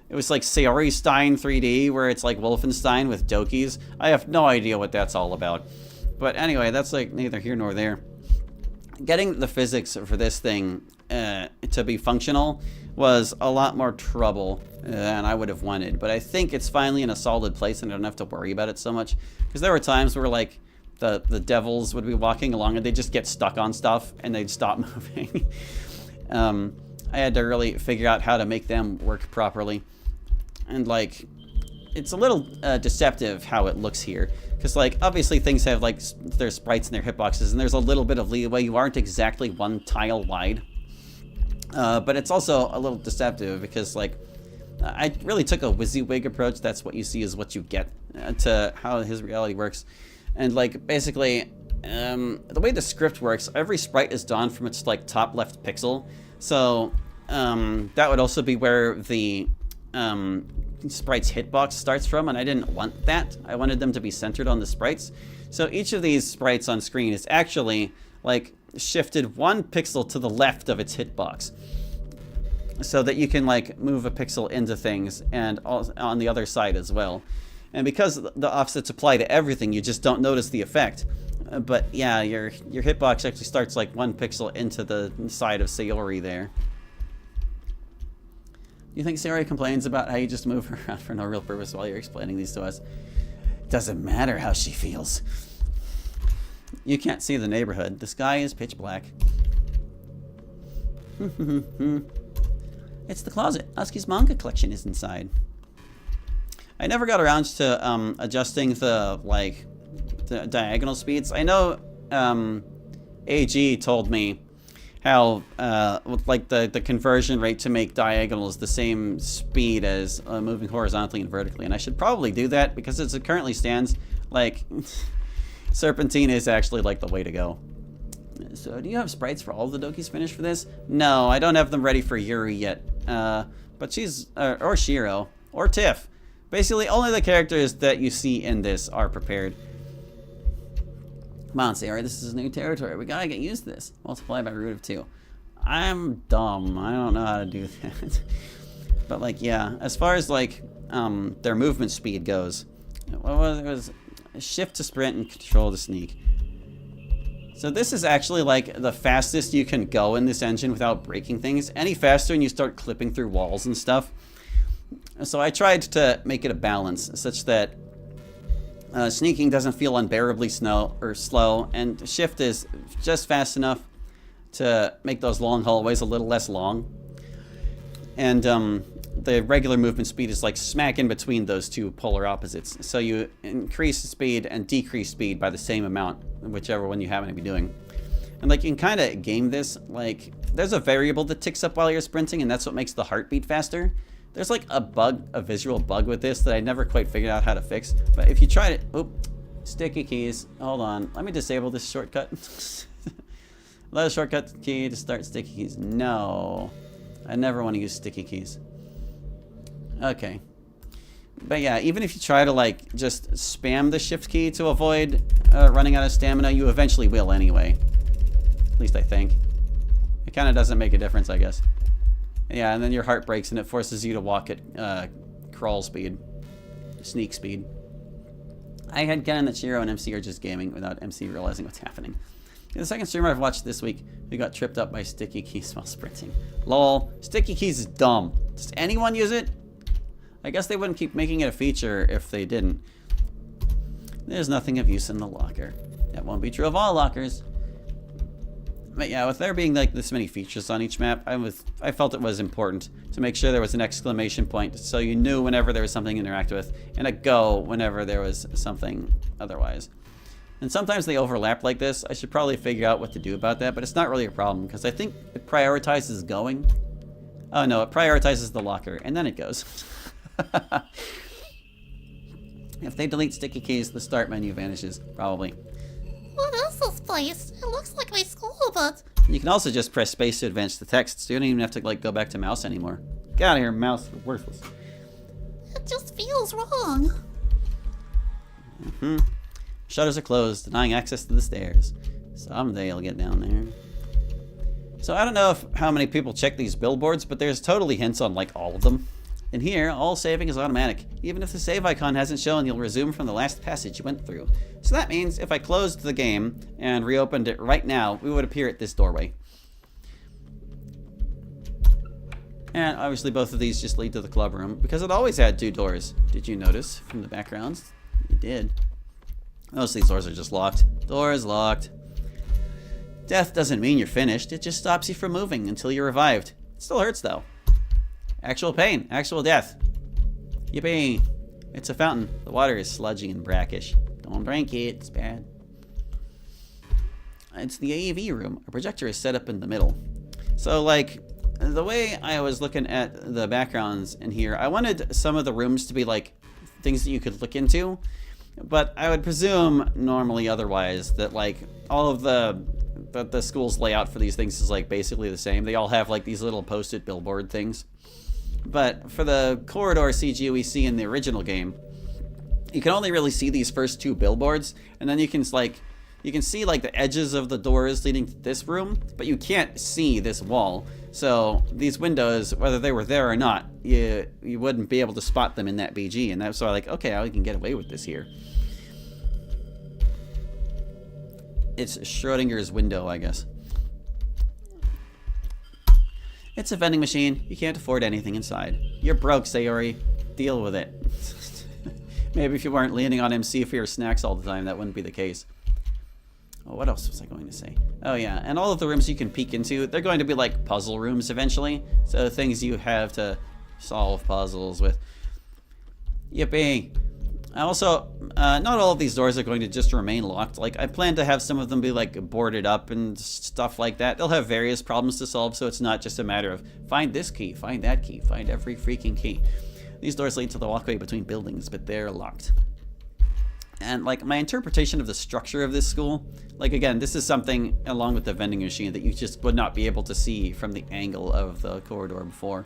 Sayori Stein 3D where it's like Wolfenstein with Dokis. I have no idea what that's all about. But anyway, that's like neither here nor there. Getting the physics for this thing to be functional was a lot more trouble than I would have wanted, but I think it's finally in a solid place and I don't have to worry about it so much, because there were times where like the devils would be walking along and they'd just get stuck on stuff and they'd stop moving. I had to really figure out how to make them work properly, and like it's a little deceptive how it looks here, because like obviously things have like their sprites and their hitboxes and there's a little bit of leeway. You aren't exactly one tile wide. But it's also a little deceptive because, like, I really took a WYSIWYG approach. That's what you see is what you get to how his reality works. And, like, basically, the way the script works, every sprite is drawn from its, like, top left pixel. So, that would also be where the sprite's hitbox starts from, and I didn't want that. I wanted them to be centered on the sprites. So each of these sprites on screen is actually, like, shifted 1 pixel to the left of its hitbox, so that you can like move a pixel into things and on the other side as well. And because the offsets apply to everything, you just don't notice the effect. But yeah, your hitbox actually starts like 1 pixel into the side of Sayori there. You think Sayori complains about how you just move her around for no real purpose while you're explaining these to us? It doesn't matter how she feels. You can't see the neighborhood. The sky is pitch black. It's the closet. Husky's manga collection is inside. I never got around to adjusting the diagonal speeds. I know AG told me how like the conversion rate to make diagonals the same speed as moving horizontally and vertically, and I should probably do that because as it currently stands, like Serpentine is actually like the way to go. So do you have sprites for all of the Dokis finished for this? No, I don't have them ready for Yuri yet. But she's, or Shiro, or Tiff. Basically, only the characters that you see in this are prepared. Come on, Sayori, this is new territory. We gotta get used to this. Multiply by root of 2. I'm dumb. I don't know how to do that. But like, yeah, as far as like their movement speed goes, what was it? It was shift to sprint and control to sneak. So this is actually like the fastest you can go in this engine without breaking things. Any faster and you start clipping through walls and stuff. So I tried to make it a balance such that sneaking doesn't feel unbearably slow, and shift is just fast enough to make those long hallways a little less long. And the regular movement speed is like smack in between those two polar opposites. So you increase speed and decrease speed by the same amount, whichever one you happen to be doing. And like you can kind of game this, like there's a variable that ticks up while you're sprinting, and that's what makes the heartbeat faster. There's like a visual bug with this that I never quite figured out how to fix. But if you try it, sticky keys, hold on, let me disable this shortcut. Let a shortcut key to start sticky keys. No, I never want to use sticky keys. Okay. But yeah, even if you try to like just spam the shift key to avoid running out of stamina, you eventually will anyway. At least I think. It kind of doesn't make a difference, I guess. Yeah, and then your heart breaks and it forces you to walk at crawl speed. Sneak speed. I had Ken that Shiro and MC are just gaming without MC realizing what's happening. The second streamer I've watched this week who got tripped up by sticky keys while sprinting. Lol, sticky keys is dumb. Does anyone use it? I guess they wouldn't keep making it a feature if they didn't. There's nothing of use in the locker. That won't be true of all lockers. But yeah, with there being like this many features on each map, I felt it was important to make sure there was an exclamation point so you knew whenever there was something to interact with, and a go whenever there was something otherwise. And sometimes they overlap like this. I should probably figure out what to do about that, but it's not really a problem because I think it prioritizes going Oh no, it prioritizes the locker, and then it goes. If they delete sticky keys, the start menu vanishes, probably. What is this place? It looks like my school, but... You can also just press space to advance the text, so you don't even have to like go back to mouse anymore. Get out of here, mouse. You're worthless. It just feels wrong. Shutters are closed, denying access to the stairs. Someday you'll get down there. So I don't know how many people check these billboards, but there's totally hints on like all of them. In here, all saving is automatic. Even if the save icon hasn't shown, you'll resume from the last passage you went through. So that means if I closed the game and reopened it right now, we would appear at this doorway. And obviously both of these just lead to the club room, because it always had 2 doors. Did you notice from the backgrounds? You did. Most of these doors are just locked. Door is locked. Death doesn't mean you're finished, it just stops you from moving until you're revived. It still hurts though. Actual pain, actual death. Yippee! It's a fountain. The water is sludgy and brackish. Don't drink it, it's bad. It's the AV room. A projector is set up in the middle. So like, the way I was looking at the backgrounds in here, I wanted some of the rooms to be like things that you could look into, but I would presume normally otherwise that like all of the school's layout for these things is like basically the same. They all have like these little posted billboard things. But for the corridor CG we see in the original game, you can only really see these first 2 billboards, and then you can see like the edges of the doors leading to this room, but you can't see this wall. So these windows, whether they were there or not, you wouldn't be able to spot them in that BG, and that's why like, okay, I can get away with this here. It's Schrodinger's window, I guess. It's a vending machine. You can't afford anything inside. You're broke, Sayori. Deal with it. Maybe if you weren't leaning on MC for your snacks all the time, that wouldn't be the case. Oh, what else was I going to say? Oh yeah, and all of the rooms you can peek into, they're going to be like puzzle rooms eventually. So things you have to solve puzzles with. Yippee. Also, not all of these doors are going to just remain locked. Like, I plan to have some of them be like boarded up and stuff like that. They'll have various problems to solve, so it's not just a matter of find this key, find that key, find every freaking key. These doors lead to the walkway between buildings, but they're locked. And like my interpretation of the structure of this school, like again, this is something along with the vending machine that you just would not be able to see from the angle of the corridor before.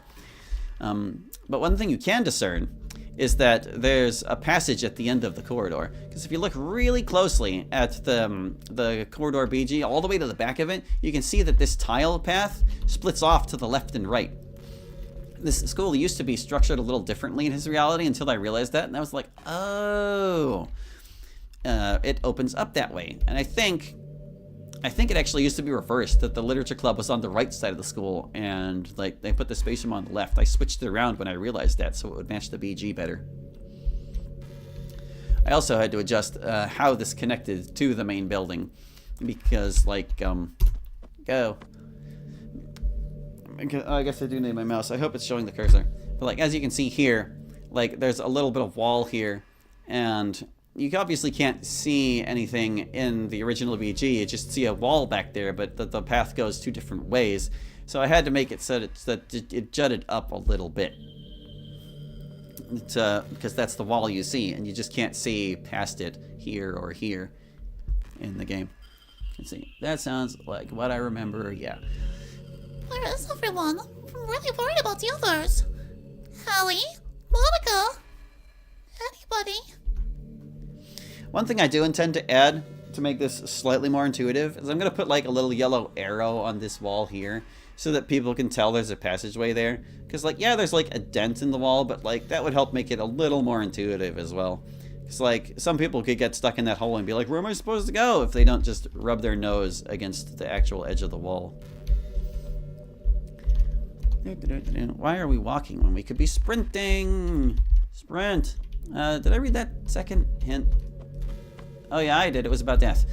But one thing you can discern is that there's a passage at the end of the corridor. Because if you look really closely at the corridor BG, all the way to the back of it, you can see that this tile path splits off to the left and right. This school used to be structured a little differently in his reality until I realized that, and I was like, oh, it opens up that way. And I think it actually used to be reversed, that the literature club was on the right side of the school and like they put the space room on the left. I switched it around when I realized that so it would match the BG better. I also had to adjust how this connected to the main building because like, go. I guess I do need my mouse. I hope it's showing the cursor. But like, as you can see here, like there's a little bit of wall here, and you obviously can't see anything in the original BG. You just see a wall back there, but the path goes 2 different ways. So I had to make it so that it jutted up a little bit. Because that's the wall you see, and you just can't see past it here or here in the game. Let's see. That sounds like what I remember, yeah. Where is everyone? I'm really worried about the others. Hallie? Monica? Anybody? One thing I do intend to add to make this slightly more intuitive is I'm going to put like a little yellow arrow on this wall here so that people can tell there's a passageway there. Because like, yeah, there's like a dent in the wall, but like that would help make it a little more intuitive as well. Because like some people could get stuck in that hole and be like, where am I supposed to go? If they don't just rub their nose against the actual edge of the wall. Why are we walking when we could be sprinting? Sprint. Did I read that second hint? Oh yeah, I did. It was about death.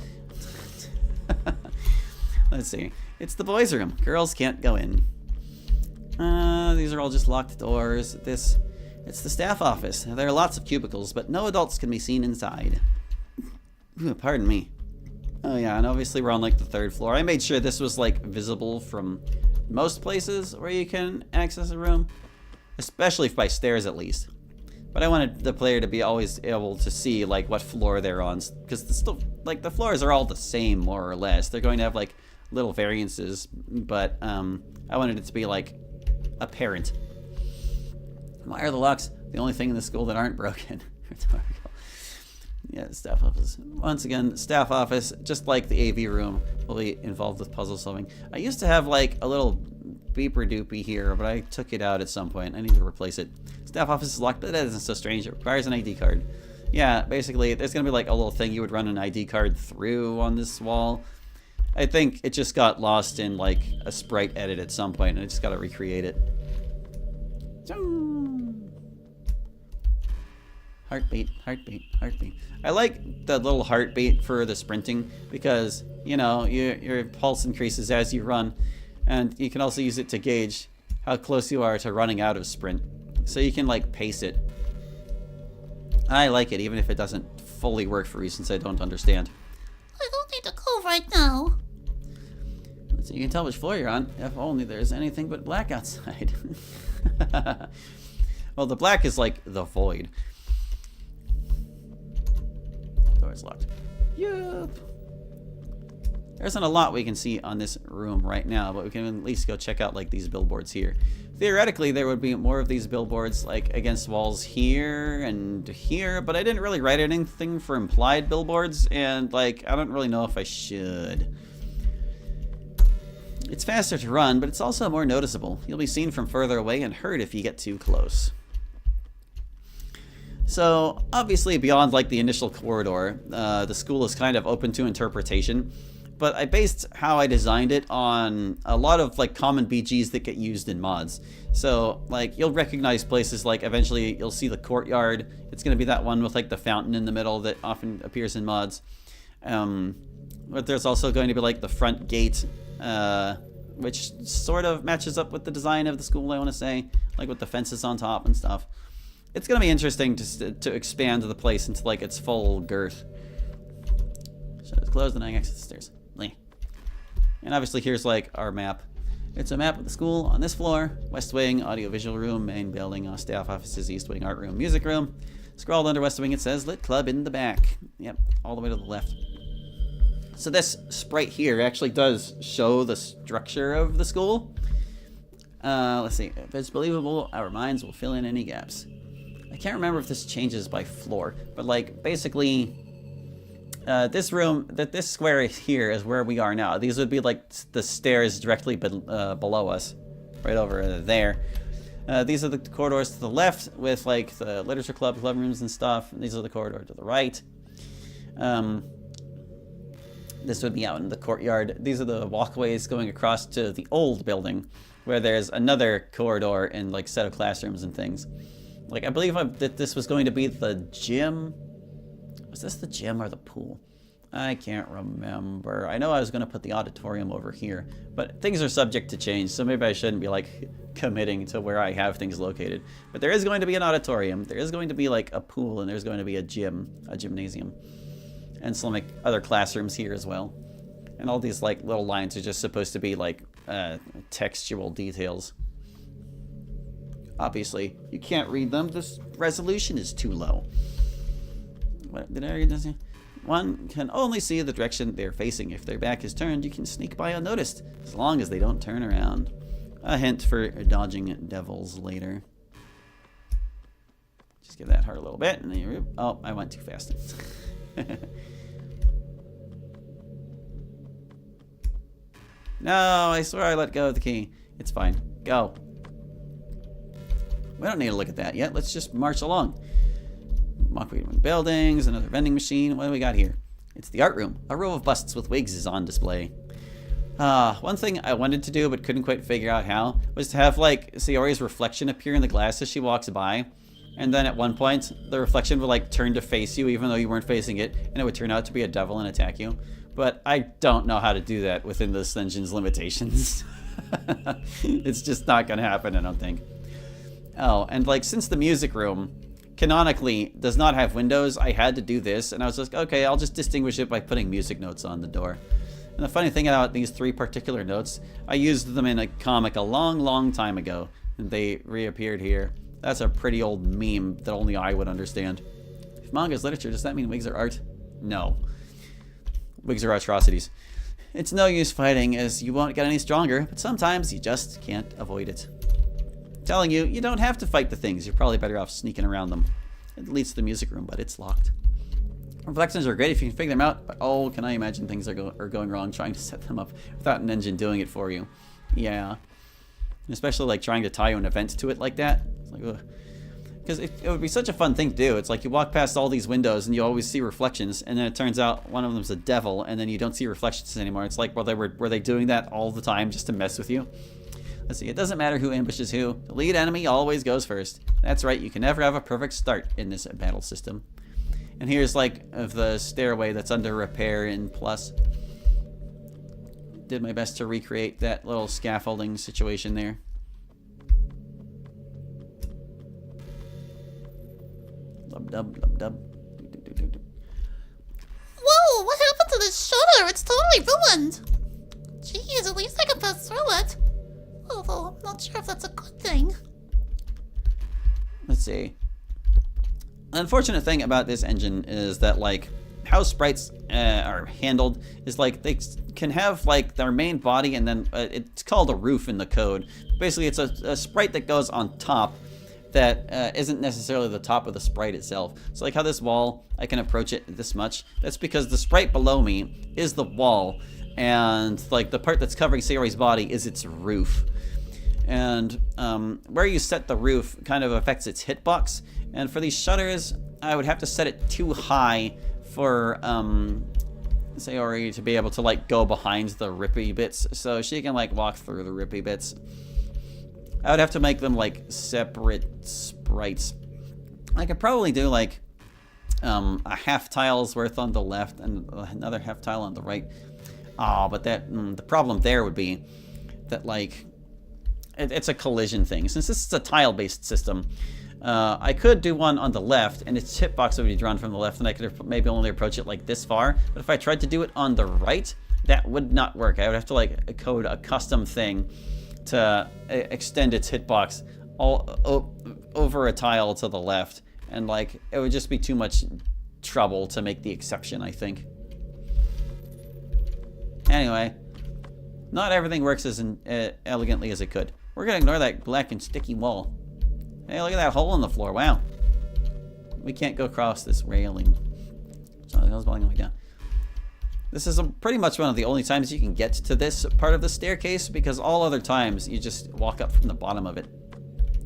Let's see. It's the boys' room. Girls can't go in. These are all just locked doors. It's the staff office. There are lots of cubicles, but no adults can be seen inside. Pardon me. Oh yeah, and obviously we're on like the 3rd floor. I made sure this was like visible from most places where you can access a room, especially by stairs at least. But I wanted the player to be always able to see like what floor they're on, because the floors are all the same more or less. They're going to have like little variances, but I wanted it to be like apparent. Why are the locks the only thing in the school that aren't broken? Yeah, staff office. Once again, staff office, just like the AV room, will be involved with puzzle solving. I used to have like a little beeper doopy here, but I took it out at some point. I need to replace it. Staff office is locked, but that isn't so strange. It requires an ID card. Yeah, basically, there's gonna be like a little thing you would run an ID card through on this wall. I think it just got lost in like a sprite edit at some point, and I just gotta recreate it. Heartbeat, heartbeat, heartbeat. I like the little heartbeat for the sprinting because, you know, your pulse increases as you run, and you can also use it to gauge how close you are to running out of sprint. So you can like pace it. I like it even if it doesn't fully work for reasons I don't understand. I don't need to go right now. So you can tell which floor you're on, if only there's anything but black outside. Well, the black is like the void. Door's locked. Yep. There isn't a lot we can see on this room right now, but we can at least go check out like these billboards here. Theoretically, there would be more of these billboards like against walls here and here, but I didn't really write anything for implied billboards, and like I don't really know if I should. It's faster to run, but it's also more noticeable. You'll be seen from further away and heard if you get too close. So obviously beyond like the initial corridor, the school is kind of open to interpretation, but I based how I designed it on a lot of like common BGs that get used in mods. So like you'll recognize places like eventually you'll see the courtyard. It's going to be that one with like the fountain in the middle that often appears in mods. But there's also going to be like the front gate, which sort of matches up with the design of the school, I want to say, like with the fences on top and stuff. It's going to be interesting to expand the place into like its full girth. Shutters closed and I exit the stairs. And obviously here's like our map. It's a map of the school on this floor. West wing, audiovisual room, main building, staff offices, east wing, art room, music room. Scrolled under west wing it says lit club in the back. Yep, all the way to the left. So this sprite here actually does show the structure of the school. Let's see, if it's believable, our minds will fill in any gaps. I can't remember if this changes by floor, but like basically this square here is where we are now. These would be like the stairs directly below us, right over there. These are the corridors to the left with like the literature club rooms and stuff. And these are the corridor to the right. This would be out in the courtyard. These are the walkways going across to the old building where there's another corridor and like set of classrooms and things. Like I believe that this was going to be the gym. Was this the gym or the pool? I can't remember. I know I was going to put the auditorium over here, but things are subject to change, so maybe I shouldn't be like committing to where I have things located. But there is going to be an auditorium. There is going to be like a pool, and there's going to be a gym, a gymnasium, and some like other classrooms here as well. And all these like little lines are just supposed to be like textual details. Obviously, you can't read them. This resolution is too low. What did I read this? One can only see the direction they're facing. If their back is turned, you can sneak by unnoticed, as long as they don't turn around. A hint for dodging devils later. Just give that heart a little bit, and then you... Oh, I went too fast. No, I swear I let go of the key. It's fine. Go. We don't need to look at that yet. Let's just march along. Walk between buildings, another vending machine. What do we got here? It's the art room. A row of busts with wigs is on display. One thing I wanted to do but couldn't quite figure out how was to have like Sayori's reflection appear in the glass as she walks by, and then at one point the reflection would like turn to face you even though you weren't facing it, and it would turn out to be a devil and attack you. But I don't know how to do that within this engine's limitations. It's just not gonna happen, I don't think. Oh, and like since the music room canonically does not have windows, I had to do this, and I was like, okay, I'll just distinguish it by putting music notes on the door. And the funny thing about these 3 particular notes, I used them in a comic a long, long time ago, and they reappeared here. That's a pretty old meme that only I would understand. If manga is literature, does that mean wigs are art? No. Wigs are atrocities. It's no use fighting, as you won't get any stronger, but sometimes you just can't avoid it. I'm telling you, you don't have to fight the things. You're probably better off sneaking around them. It leads to the music room, but it's locked. Reflections are great if you can figure them out, but oh, can I imagine things are going wrong trying to set them up without an engine doing it for you. Yeah. Especially like trying to tie an event to it like that. It's like, ugh. Because it would be such a fun thing to do. It's like you walk past all these windows and you always see reflections, and then it turns out one of them's a devil, and then you don't see reflections anymore. It's like, well, were they doing that all the time just to mess with you? Let's see, it doesn't matter who ambushes who. The lead enemy always goes first. That's right, you can never have a perfect start in this battle system. And here's like the stairway that's under repair in Plus. Did my best to recreate that little scaffolding situation there. Lub dub. Whoa, what happened to this shutter? It's totally ruined. Jeez, at least I can pass through it. Although I'm not sure if that's a good thing. Let's see. The unfortunate thing about this engine is that, like, how sprites are handled is, like, they can have, like, their main body, and then it's called a roof in the code. Basically, it's a sprite that goes on top that isn't necessarily the top of the sprite itself. So, like how this wall, I can approach it this much. That's because the sprite below me is the wall, and, like, the part that's covering Sayori's body is its roof. And where you set the roof kind of affects its hitbox. And for these shutters, I would have to set it too high for Sayori to be able to, like, go behind the rippy bits, so she can, like, walk through the rippy bits. I would have to make them, like, separate sprites. I could probably do, like, a half tile's worth on the left and another half tile on the right. Oh, but that the problem there would be that, like, it's a collision thing. Since this is a tile-based system, I could do one on the left, and its hitbox would be drawn from the left, and I could maybe only approach it like this far. But if I tried to do it on the right, that would not work. I would have to, like, code a custom thing to extend its hitbox all over a tile to the left, and, like, it would just be too much trouble to make the exception, I think. Anyway, not everything works as elegantly as it could. We're gonna ignore that black and sticky wall. Hey, look at that hole in the floor. Wow. We can't go across this railing. So the hell's falling down. This is pretty much one of the only times you can get to this part of the staircase, because all other times you just walk up from the bottom of it.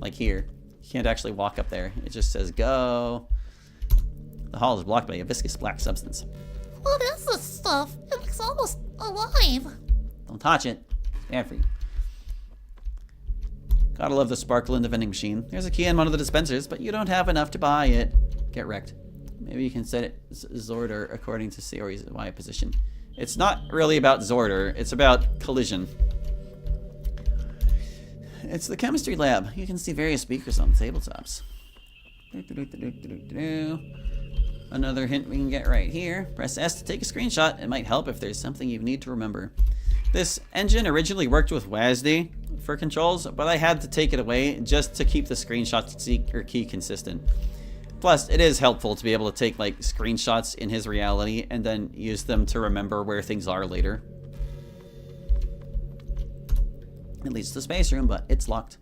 Like here. You can't actually walk up there. It just says go. The hall is blocked by a viscous black substance. What is this stuff? It looks almost alive. Don't touch it. It's bad for you. Gotta love the sparkle in the vending machine. There's a key in one of the dispensers, but you don't have enough to buy it. Get wrecked. Maybe you can set it Zordor according to Sayori's Y position. It's not really about Zordor, it's about collision. It's the chemistry lab. You can see various beakers on the tabletops. Another hint we can get right here. Press S to take a screenshot. It might help if there's something you need to remember. This engine originally worked with WASD for controls, but I had to take it away just to keep the screenshot key consistent. Plus, it is helpful to be able to take, like, screenshots in his reality and then use them to remember where things are later. It leads to the space room, but it's locked.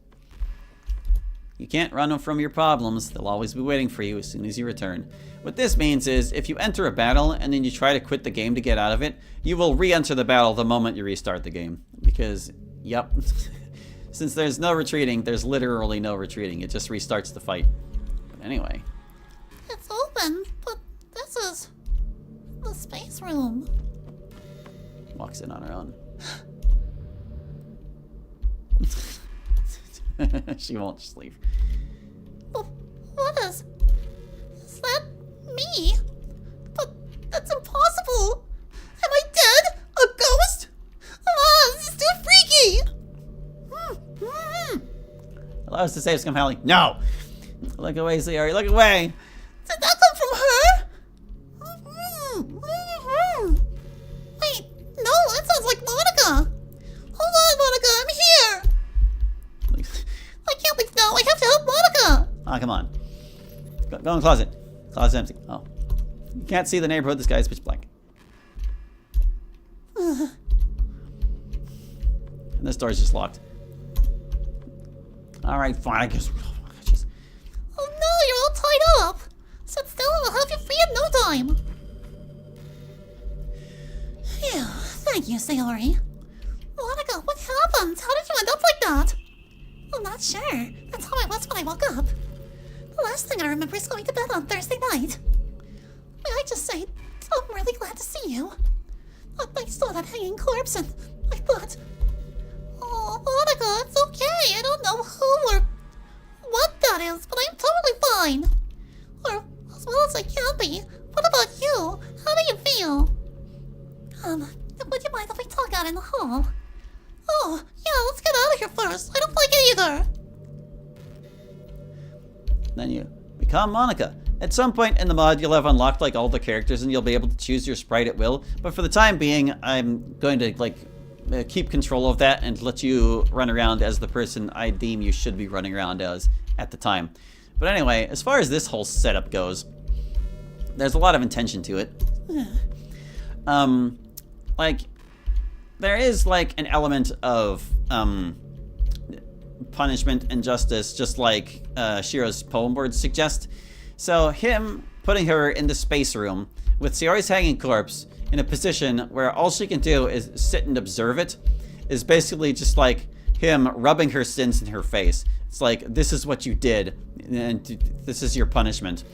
You can't run from your problems. They'll always be waiting for you as soon as you return. What this means is, if you enter a battle and then you try to quit the game to get out of it, you will re-enter the battle the moment you restart the game. Because, yep, since there's no retreating, there's literally no retreating. It just restarts the fight. But anyway. It's open, but this is the space room. Walks in on her own. She won't just leave. What is that me? But that's impossible. Am I dead? A ghost? Ah, this is too freaky. Allow us to save Scamhally. No! Look away, Sayori. Look away! Did that come from her? Wait, no, Ah, come on. Go in the closet. Closet's empty. Oh. You can't see the neighborhood. This guy's pitch black. And this door's just locked. Alright, fine. I guess. Jeez. Oh no, you're all tied up! Sit still and I'll have you free in no time! Phew, thank you, Sayori. Monica, what happened? How did you end up like that? I'm not sure. That's how I was when I woke up. The last thing I remember is going to bed on Thursday night. May I just say, I'm really glad to see you. I saw that hanging corpse and I thought, oh, Monica, it's okay. I don't know who or what that is, but I'm totally fine. Or as well as I can be. What about you? How do you feel? Would you mind if we talk out in the hall? Oh, yeah, let's get out of here first. I don't like it either. Then you become Monica. At some point in the mod, you'll have unlocked like all the characters and you'll be able to choose your sprite at will. But for the time being, I'm going to like keep control of that and let you run around as the person I deem you should be running around as at the time. But anyway, as far as this whole setup goes, there's a lot of intention to it. Like, there is like an element of punishment and justice, just like Shiro's poem words suggest. So him putting her in the space room with Sayori's hanging corpse in a position where all she can do is sit and observe it is basically just like him rubbing her sins in her face. It's like, this is what you did, and this is your punishment.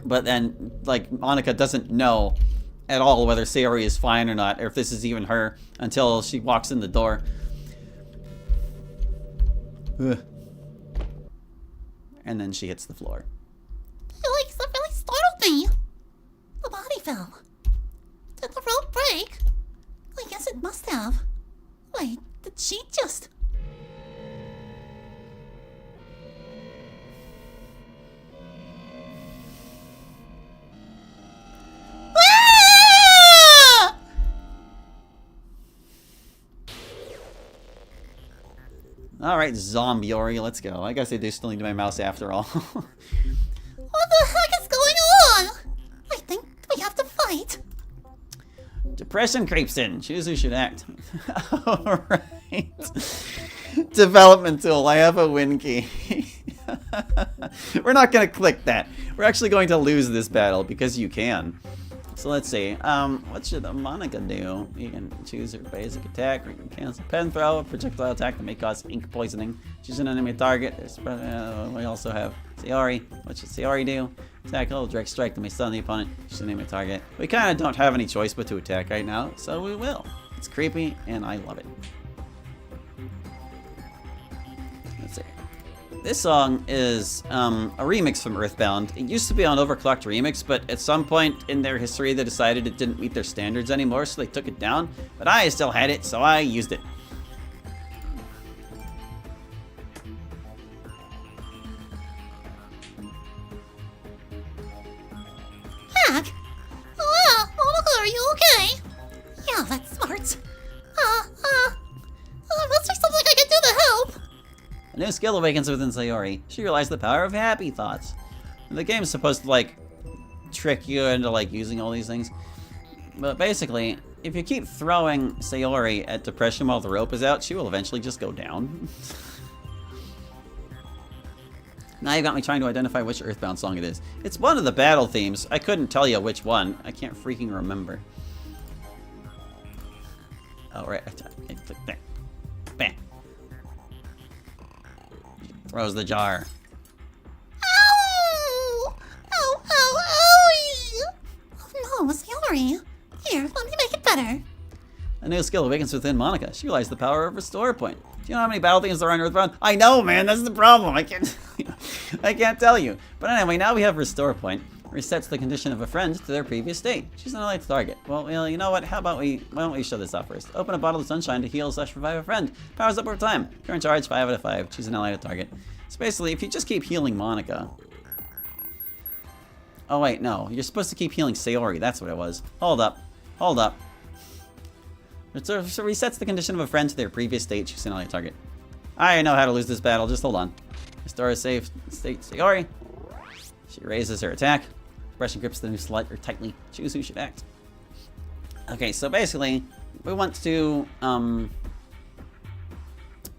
But then, like, Monica doesn't know at all whether Sayori is fine or not, or if this is even her, until she walks in the door. Ugh. And then she hits the floor. Yikes, that really startled me. The body fell. Did the rope break? I guess it must have. Wait, did she just... Ah! Alright, zombie Ori, let's go. I guess I do still need my mouse after all. What the heck is going on? I think we have to fight. Depression creeps in. Choose who should act. Alright. Development tool. I have a win key. We're not going to click that. We're actually going to lose this battle because you can. So let's see. What should Monica do? You can choose her basic attack, or you can cancel pen throw, a projectile attack that may cause ink poisoning. Choose an enemy target. We also have Sayori. What should Sayori do? Tackle, direct strike that may stun the opponent. Choose an enemy target. We kind of don't have any choice but to attack right now, so we will. It's creepy, and I love it. Let's see. This song is a remix from Earthbound. It used to be on Overclocked Remix, but at some point in their history they decided it didn't meet their standards anymore, so they took it down. But I still had it, so I used it. Heck? Ah, Monica, are you okay? Yeah, that's smart. Must be something I can do to help. A new skill awakens within Sayori. She realized the power of happy thoughts. And the game's supposed to, like, trick you into, like, using all these things. But basically, if you keep throwing Sayori at depression while the rope is out, she will eventually just go down. Now you got me trying to identify which Earthbound song it is. It's one of the battle themes. I couldn't tell you which one. I can't freaking remember. Oh, right. There. Bam. Throws the jar. Ow! Ow, ow, owie! Oh no, Sayori. Here, let me make it better. A new skill awakens within Monica. She realized the power of Restore Point. Do you know how many battle themes there are in Earthbound? I know, man. That's the problem. I can't tell you. But anyway, now we have Restore Point. Resets the condition of a friend to their previous state. She's not allowed to target. Well, you know what? Why don't we show this off first? Open a bottle of sunshine to heal / revive a friend. Powers up over time. Current charge 5 out of 5. Choose an ally to target. So basically, if you just keep healing Monica. Oh wait, no. You're supposed to keep healing Sayori. That's what it was. Hold up. Hold up. So resets the condition of a friend to their previous state. Choose an ally to target. I know how to lose this battle. Just hold on. Restore a safe state Sayori. She raises her attack. Depression grips the new slider tightly. Choose who should act. Okay, so basically, we want to,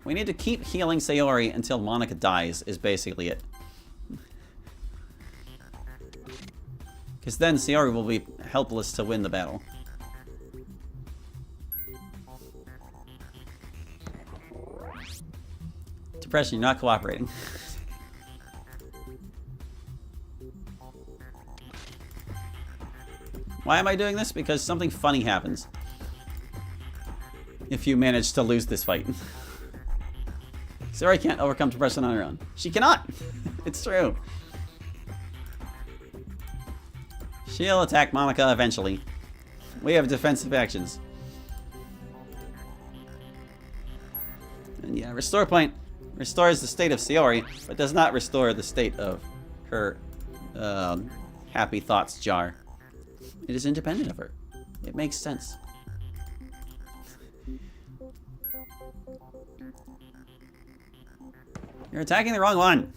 we need to keep healing Sayori until Monica dies, is basically it. Because then Sayori will be helpless to win the battle. Depression, you're not cooperating. Why am I doing this? Because something funny happens if you manage to lose this fight. Sayori can't overcome depression on her own. She cannot! It's true. She'll attack Monica eventually. We have defensive actions. And yeah, restore point restores the state of Sayori, but does not restore the state of her happy thoughts jar. It is independent of her. It makes sense. You're attacking the wrong one.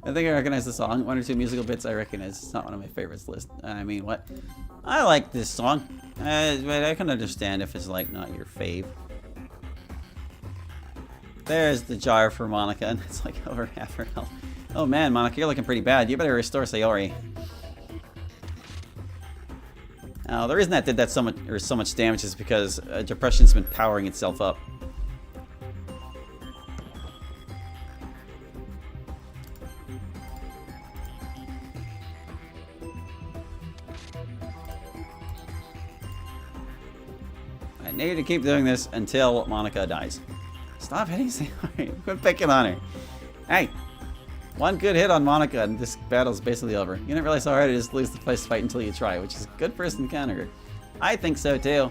I think I recognize the song. One or two musical bits I recognize. It's not one of my favorites list. I mean, what? I like this song. But I can understand if it's like not your fave. There's the jar for Monica, and it's like over half her health. Oh man, Monica, you're looking pretty bad. You better restore Sayori. Now, the reason that did that so much damage is because depression's been powering itself up. I need to keep doing this until Monica dies. Stop hitting Sayori. Quit picking on her. Hey, one good hit on Monica and this battle's basically over. You didn't realize how hard it is to lose the first fight until you try, which is a good first encounter. I think so too.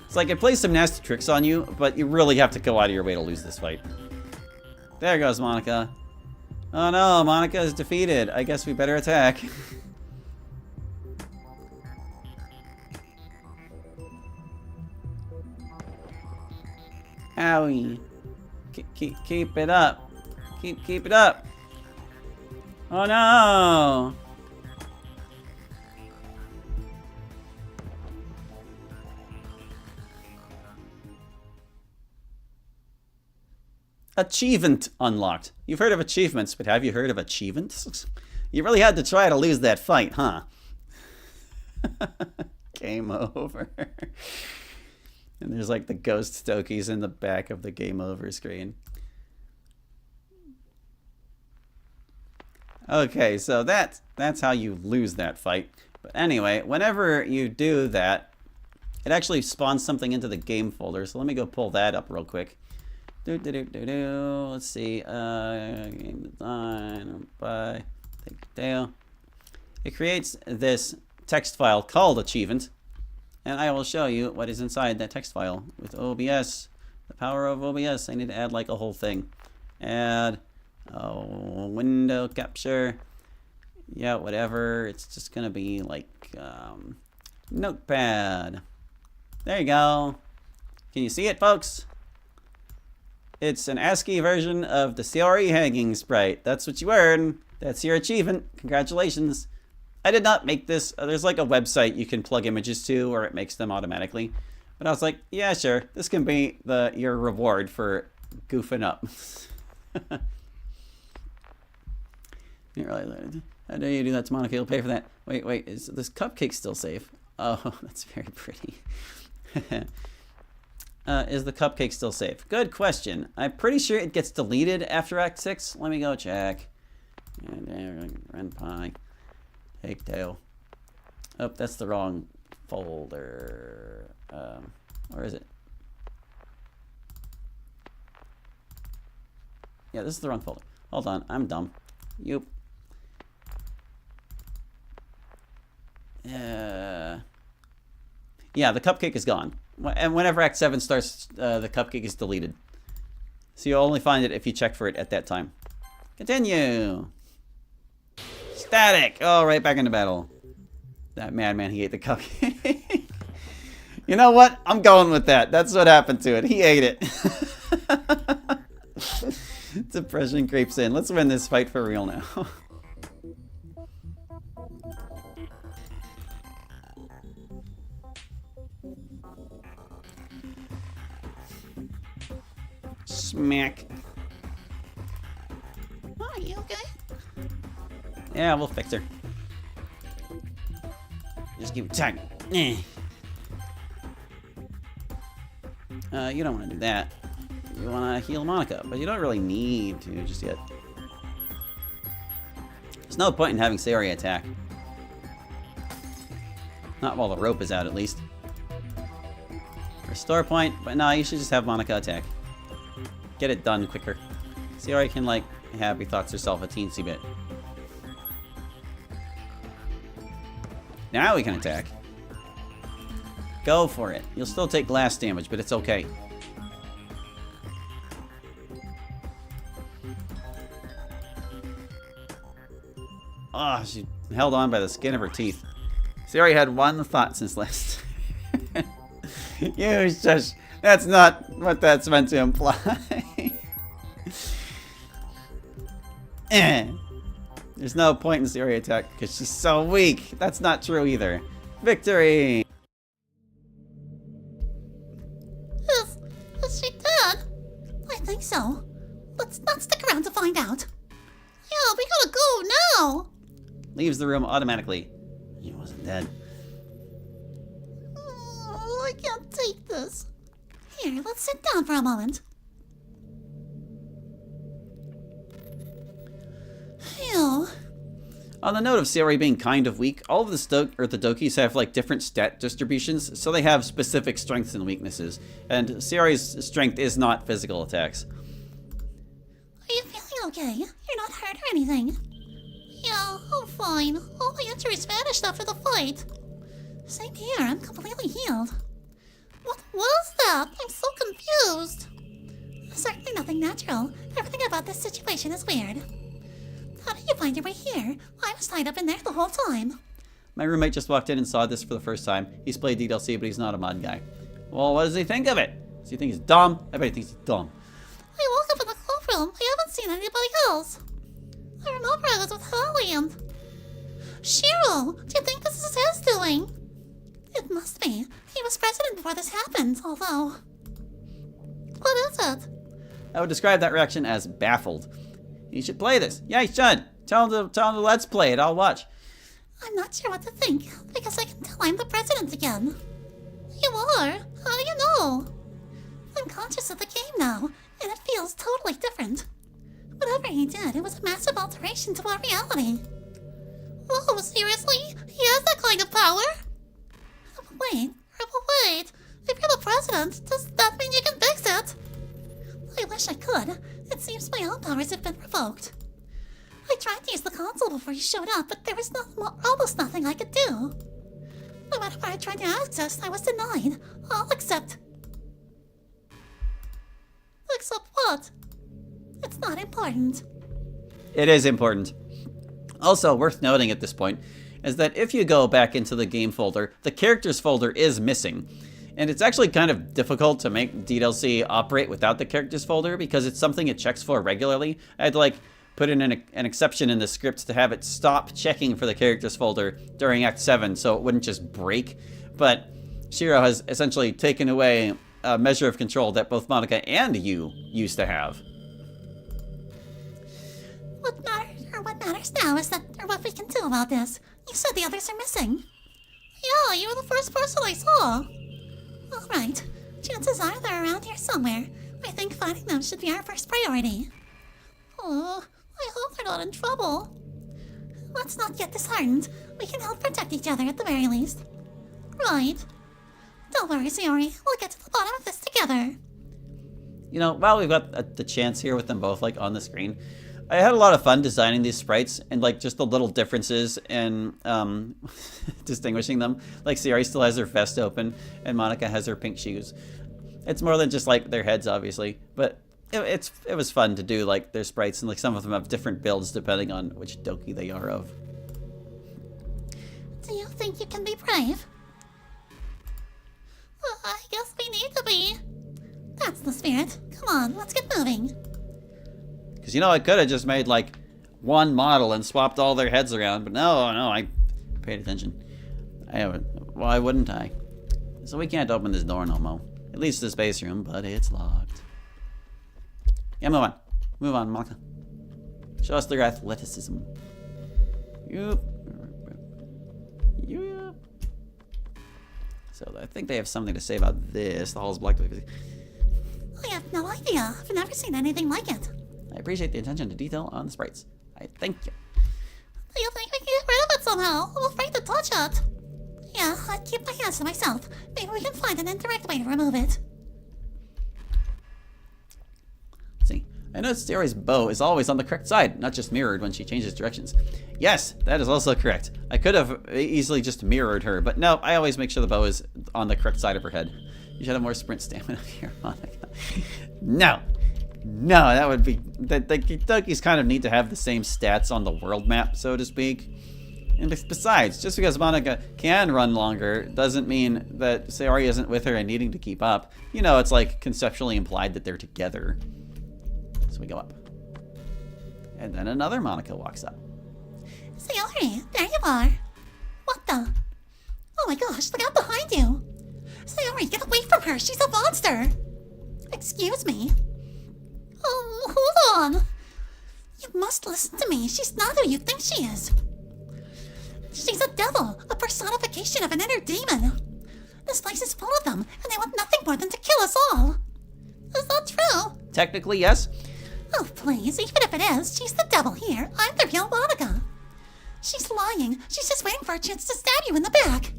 It's like it plays some nasty tricks on you, but you really have to go out of your way to lose this fight. There goes Monica. Oh no, Monica is defeated. I guess we better attack. Owie. Keep it up. Keep it up. Oh no! Achievement unlocked. You've heard of achievements, but have you heard of achievements? You really had to try to lose that fight, huh? Game over. And there's like the ghost Stokies in the back of the game over screen. Okay, so that's how you lose that fight. But anyway, whenever you do that, it actually spawns something into the game folder. So let me go pull that up real quick. Let's see. Game design. Bye. It creates this text file called achievement, and I will show you what is inside that text file with OBS. The power of OBS. I need to add like a whole thing. Add. Window capture, yeah, whatever. It's just gonna be like notepad. There you go. Can you see it, folks? It's an ASCII version of the Sayori hanging sprite. That's what you earn. That's your achievement. Congratulations. I did not make this. There's like a website you can plug images to, or it makes them automatically. But I was like, yeah, sure. This can be your reward for goofing up. How dare you do that to Monica? You'll pay for that. Wait, is this cupcake still safe? Oh, that's very pretty. Is the cupcake still safe? Good question. I'm pretty sure it gets deleted after Act 6. Let me go check. Run pie. Take tail. Oh, that's the wrong folder. Or is it? Yeah, this is the wrong folder. Hold on, I'm dumb. Yoop. Yeah, the cupcake is gone. And whenever Act 7 starts, the cupcake is deleted. So you'll only find it if you check for it at that time. Continue! Static! Oh, right back into battle. That madman, he ate the cupcake. You know what? I'm going with that. That's what happened to it. He ate it. Depression creeps in. Let's win this fight for real now. Smack. Oh, are you okay? Yeah, we'll fix her. Just keep attacking. You don't want to do that. You want to heal Monica, but you don't really need to just yet. There's no point in having Sayori attack. Not while the rope is out, at least. Restore point, but no, you should just have Monica attack. Get it done quicker. Sayori can, like, happy thoughts herself a teensy bit. Now we can attack. Go for it. You'll still take glass damage, but it's okay. Oh, she held on by the skin of her teeth. Sayori had one thought since last. You shush. That's not what that's meant to imply. There's no point in Sayori attack because she's so weak. That's not true either. Victory! Is she dead? I think so. Let's not stick around to find out. Yeah, we gotta go now. Leaves the room automatically. He wasn't dead. Oh, I can't take this. Here, let's sit down for a moment. Phew. On the note of Sayori being kind of weak, all of the Dokis have like different stat distributions, so they have specific strengths and weaknesses. And Sayori's strength is not physical attacks. Are you feeling okay? You're not hurt or anything? Yeah, I'm fine. All my injuries vanished after the fight. Same here, I'm completely healed. What was that? I'm so confused. Certainly nothing natural. Everything about this situation is weird. How did you find your way here? I was tied up in there the whole time. My roommate just walked in and saw this for the first time. He's played DDLC, but he's not a mod guy. Well, what does he think of it? Does he think he's dumb? Everybody thinks he's dumb. I woke up in the cloakroom. I haven't seen anybody else. I remember I was with Holly and... Shiro! Do you think this is his doing? It must be. He was president before this happened, although... What is it? I would describe that reaction as baffled. You should play this. Yeah, you should. Tell him to let's play it. I'll watch. I'm not sure what to think, because I can tell I'm the president again. You are? How do you know? I'm conscious of the game now, and it feels totally different. Whatever he did, it was a massive alteration to our reality. Whoa, seriously? He has that kind of power? But wait. If you're the president, does that mean you can fix it? I wish I could. It seems my own powers have been revoked. I tried to use the console before you showed up, but there was almost nothing I could do. No matter what I tried to access, I was denied. All except... Except what? It's not important. It is important. Also, worth noting at this point is that if you go back into the game folder, the characters folder is missing. And it's actually kind of difficult to make DDLC operate without the characters folder because it's something it checks for regularly. I had to like put in an exception in the script to have it stop checking for the characters folder during Act 7 so it wouldn't just break. But Shiro has essentially taken away a measure of control that both Monica and you used to have. What matters now is what we can do about this. You said the others are missing. Yeah, you were the first person I saw. Alright, chances are they're around here somewhere. I think finding them should be our first priority. Oh, I hope they're not in trouble. Let's not get disheartened. We can help protect each other at the very least. Right. Don't worry, Sayori. We'll get to the bottom of this together. You know, while we've got the chance here with them both like on the screen, I had a lot of fun designing these sprites and like just the little differences in distinguishing them. Like Sayori still has her vest open and Monica has her pink shoes. It's more than just like their heads, obviously, but it was fun to do like their sprites, and like some of them have different builds depending on which Doki they are of. Do you think you can be brave? I guess we need to be. That's the spirit. Come on, let's get moving. Because, you know, I could have just made, like, one model and swapped all their heads around. But no, I paid attention. Why wouldn't I? So we can't open this door no more. At least the space room, but it's locked. Yeah, move on. Move on, Monica. Show us their athleticism. Yup. Yup. So I think they have something to say about this. The hall's blocked. I have no idea. I've never seen anything like it. I appreciate the attention to detail on the sprites. I thank you. Do you think we can get rid of it somehow? I'm afraid to touch it. Yeah, I'd keep my hands to myself. Maybe we can find an indirect way to remove it. See, I noticed Sayori's bow is always on the correct side, not just mirrored when she changes directions. Yes, that is also correct. I could have easily just mirrored her, but no, I always make sure the bow is on the correct side of her head. You should have more sprint stamina here, Monica. No, that would be... The Dokis kind of need to have the same stats on the world map, so to speak. And besides, just because Monica can run longer doesn't mean that Sayori isn't with her and needing to keep up. You know, it's like conceptually implied that they're together. So we go up. And then another Monica walks up. Sayori, there you are. What the? Oh my gosh, look out behind you. Sayori, get away from her. She's a monster. Excuse me. Hold on. You must listen to me. She's not who you think she is. She's a devil, a personification of an inner demon. This place is full of them, and they want nothing more than to kill us all. Is that true? Technically, yes. Oh, please, even if it is, she's the devil here. I'm the real Monica. She's lying. She's just waiting for a chance to stab you in the back.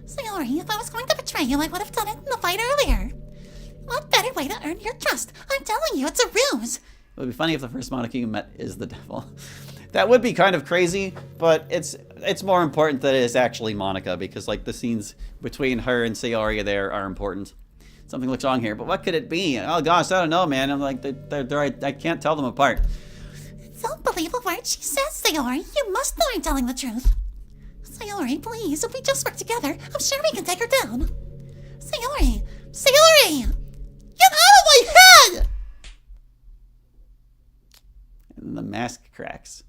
Sayori, if I was going to betray you, I would have done it in the fight earlier. What better way to earn your trust? I'm telling you, it's a ruse. It would be funny if the first Monica you met is the devil. That would be kind of crazy, but it's more important that it is actually Monica, because like the scenes between her and Sayori there are important. Something looks wrong here, but what could it be? Oh gosh, I don't know, man. I'm like, I can't tell them apart. Don't believe a word she says, Sayori. You must know I'm telling the truth. Sayori, please, if we just work together, I'm sure we can take her down. Sayori! Get out of my head! And the mask cracks.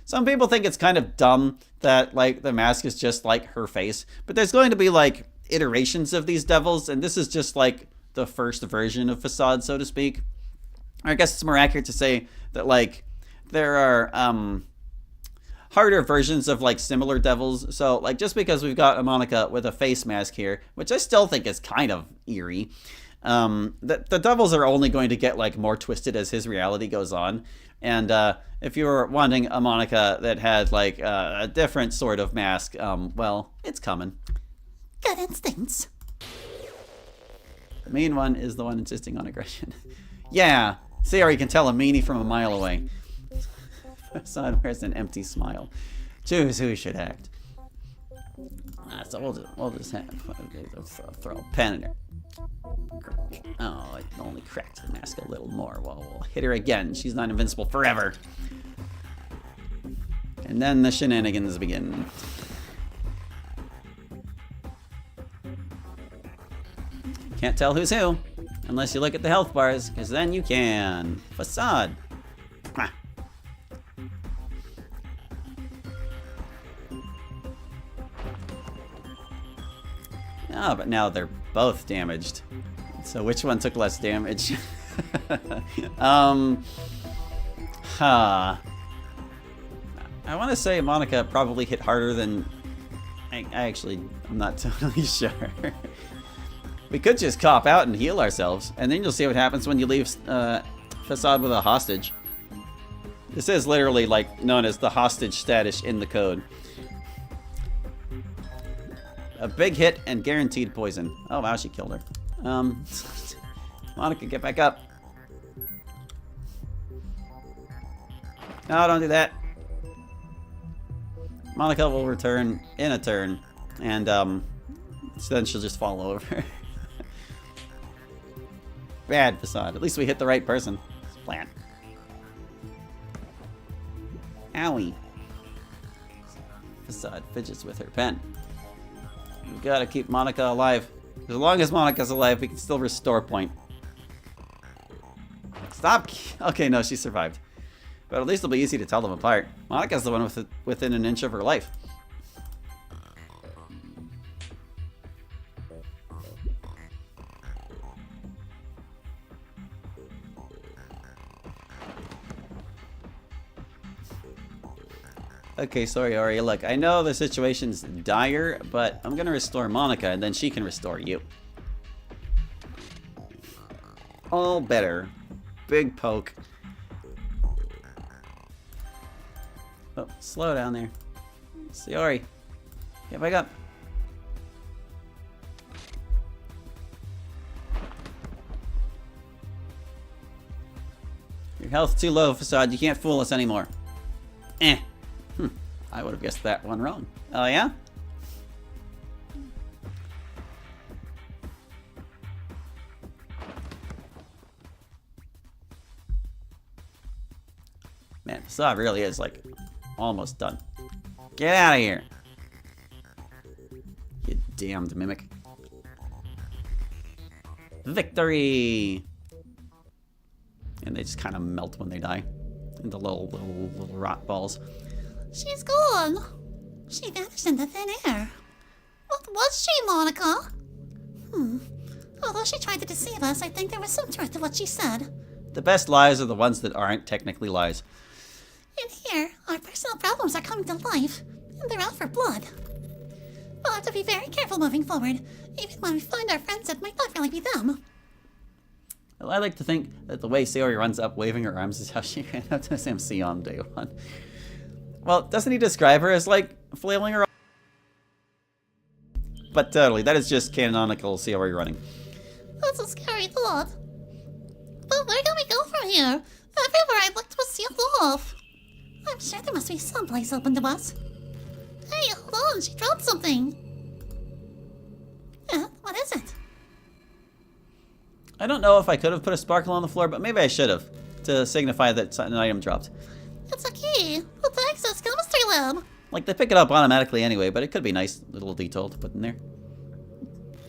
Some people think it's kind of dumb that like the mask is just like her face, but there's going to be like iterations of these devils, and this is just like the first version of Facade, so to speak. Or I guess it's more accurate to say that like there are harder versions of like similar devils. So like just because we've got a Monica with a face mask here, which I still think is kind of eerie, the devils are only going to get like more twisted as his reality goes on. And if you were wanting a Monica that had like a different sort of mask, well, it's coming. Good instincts. The mean one is the one insisting on aggression. Yeah, Sayori can tell a meanie from a mile away. Facade wears an empty smile. Choose who should act. So we'll just throw a pen in her. Oh, it only cracked the mask a little more. Well, we'll hit her again. She's not invincible forever. And then the shenanigans begin. Can't tell who's who unless you look at the health bars, because then you can. Facade. Ah. Oh, but now they're both damaged. So which one took less damage? I want to say Monica probably hit harder than... I'm not totally sure. We could just cop out and heal ourselves, and then you'll see what happens when you leave Facade with a hostage. This is literally like known as the hostage status in the code. A big hit and guaranteed poison. Oh wow, she killed her. Monica, get back up. No, don't do that. Monica will return in a turn, and so then she'll just fall over. Bad Facade. At least we hit the right person. It's plan. Owie. Facade fidgets with her pen. We've got to keep Monica alive. As long as Monica's alive, we can still restore point. Stop! Okay, no, she survived. But at least it'll be easy to tell them apart. Monica's the one within an inch of her life. Okay, sorry, Ori. Look, I know the situation's dire, but I'm gonna restore Monica, and then she can restore you. All better. Big poke. Oh, slow down there. See, Ori. Get back up. Your health's too low, Facade. You can't fool us anymore. Eh. I would have guessed that one wrong. Oh, yeah? Man, Facade really is, like, almost done. Get out of here. You damned mimic. Victory! And they just kind of melt when they die into little rot balls. She's gone. She vanished into thin air. What was she, Monica? Although she tried to deceive us, I think there was some truth to what she said. The best lies are the ones that aren't technically lies. In here, our personal problems are coming to life, and they're out for blood. We'll have to be very careful moving forward, even when we find our friends that might not really be them. Well, I like to think that the way Sayori runs up waving her arms is how she ran up to MC on day one. Well, doesn't he describe her as, like, flailing her arms? But totally, that is just canonical Sayori running. That's a scary thought. But where can we go from here? Everywhere I looked was sealed off. I'm sure there must be some place open to us. Hey, hold on, she dropped something. What is it? I don't know if I could have put a sparkle on the floor, but maybe I should have, to signify that an item dropped. It's a key. The access chemistry lab. Like, they pick it up automatically anyway, but it could be a nice little detail to put in there.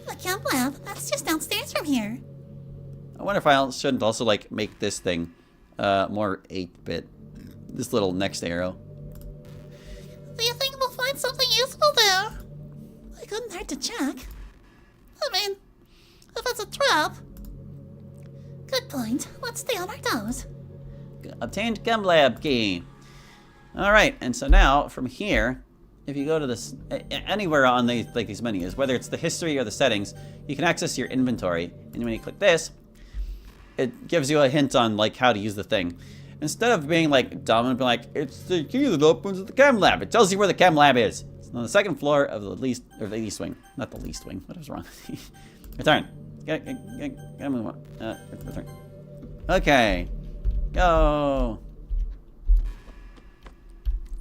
The chem lab. That's just downstairs from here. I wonder if I shouldn't also, like, make this thing more 8-bit. This little next arrow. Do you think we'll find something useful there? It couldn't hurt to check. I mean, if it's a trap. Good point. Let's stay on our toes. Obtained chem lab key. Alright, and so now, from here, if you go to this, anywhere on these menus, whether it's the history or the settings, you can access your inventory. And when you click this, it gives you a hint on, like, how to use the thing. Instead of being, like, dumb and being like, it's the key that opens the chem lab, it tells you where the chem lab is. It's on the second floor of the east wing. Not the least wing. What was wrong? Return. Gotta move on. Return. Okay. Go.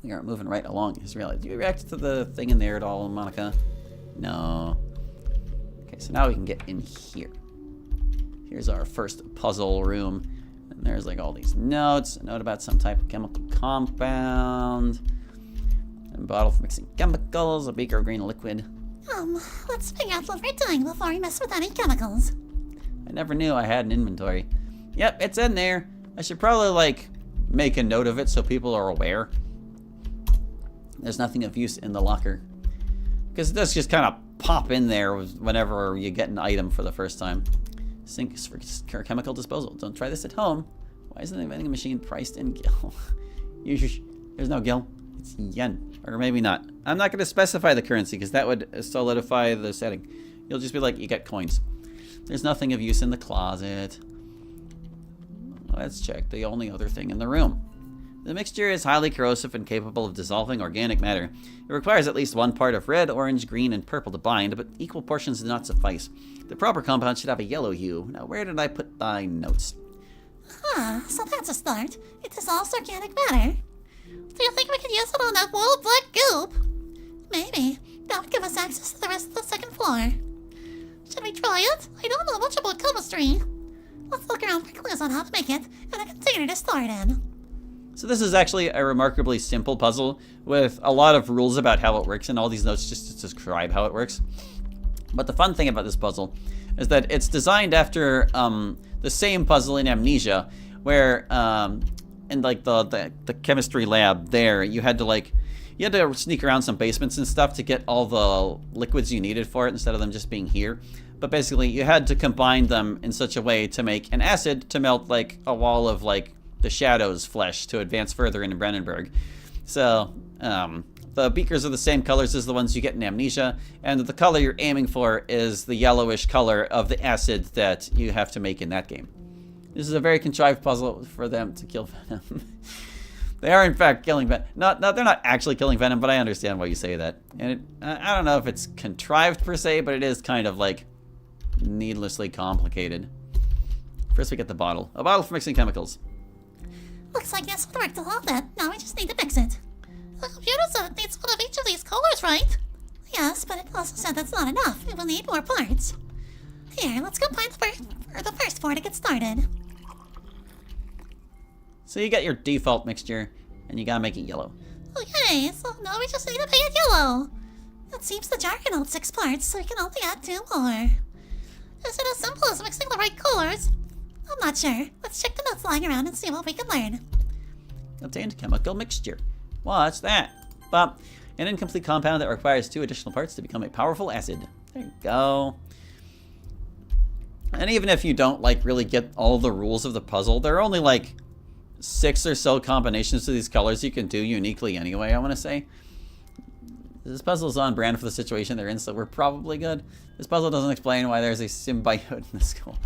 You're moving right along. Just realized. Do you react to the thing in there at all, Monica? No. Okay, so now we can get in here. Here's our first puzzle room. And there's like all these notes. A note about some type of chemical compound. A bottle for mixing chemicals. A beaker of green liquid. Let's figure out what we're doing before we mess with any chemicals. I never knew I had an inventory. Yep, it's in there. I should probably, like, make a note of it so people are aware. There's nothing of use in the locker. Because this just kind of pop in there whenever you get an item for the first time. Sink is for chemical disposal. Don't try this at home. Why isn't the vending machine priced in gil? There's no gil. It's yen. Or maybe not. I'm not going to specify the currency because that would solidify the setting. You'll just be like, you get coins. There's nothing of use in the closet. Let's check the only other thing in the room. The mixture is highly corrosive and capable of dissolving organic matter. It requires at least one part of red, orange, green, and purple to bind, but equal portions do not suffice. The proper compound should have a yellow hue. Now, where did I put thy notes? So that's a start. It dissolves organic matter. Do you think we could use it on that wall of black goop? Maybe. That would give us access to the rest of the second floor. Should we try it? I don't know much about chemistry. Let's look around for clues on how to make it, and a container to store it in. So this is actually a remarkably simple puzzle with a lot of rules about how it works, and all these notes just to describe how it works. But the fun thing about this puzzle is that it's designed after the same puzzle in Amnesia, where in like the chemistry lab there, you had to sneak around some basements and stuff to get all the liquids you needed for it instead of them just being here. But basically, you had to combine them in such a way to make an acid to melt like a wall of like the Shadow's flesh to advance further into Brennenburg. So the beakers are the same colors as the ones you get in Amnesia, and the color you're aiming for is the yellowish color of the acid that you have to make in that game. This is a very contrived puzzle for them to kill Venom. They are, in fact, killing Venom. They're not actually killing Venom, but I understand why you say that. And I don't know if it's contrived per se, but it is kind of like needlessly complicated. First we get the bottle. A bottle for mixing chemicals. Looks like this would work a little bit. Now we just need to mix it. The computer said it needs one of each of these colors, right? Yes, but it also said that's not enough. It will need more parts. Here, let's combine the first four to get started. So you got your default mixture, and you gotta make it yellow. Okay, so now we just need to make it yellow. It seems the jar can hold 6 parts, so we can only add 2 more. Is it as simple as mixing the right colors? I'm not sure. Let's check the notes lying around and see what we can learn. Obtained chemical mixture. What's that? But an incomplete compound that requires 2 additional parts to become a powerful acid. There you go. And even if you don't like really get all the rules of the puzzle, there are only like 6 or so combinations of these colors you can do uniquely anyway, I want to say. This puzzle is on brand for the situation they're in, so we're probably good. This puzzle doesn't explain why there's a symbiote in the skull.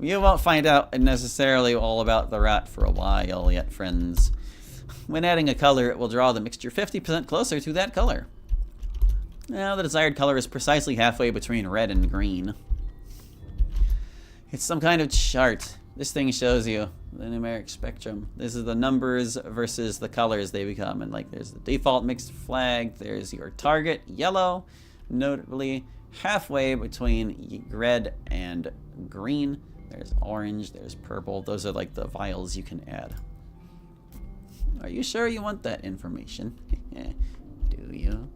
You won't find out necessarily all about the rat for a while yet, friends. When adding a color, it will draw the mixture 50% closer to that color. Now, the desired color is precisely halfway between red and green. It's some kind of chart. This thing shows you the numeric spectrum. This is the numbers versus the colors they become. And like there's the default mixed flag. There's your target, yellow. Notably halfway between red and green. There's orange, there's purple. Those are like the vials you can add. Are you sure you want that information? Do you?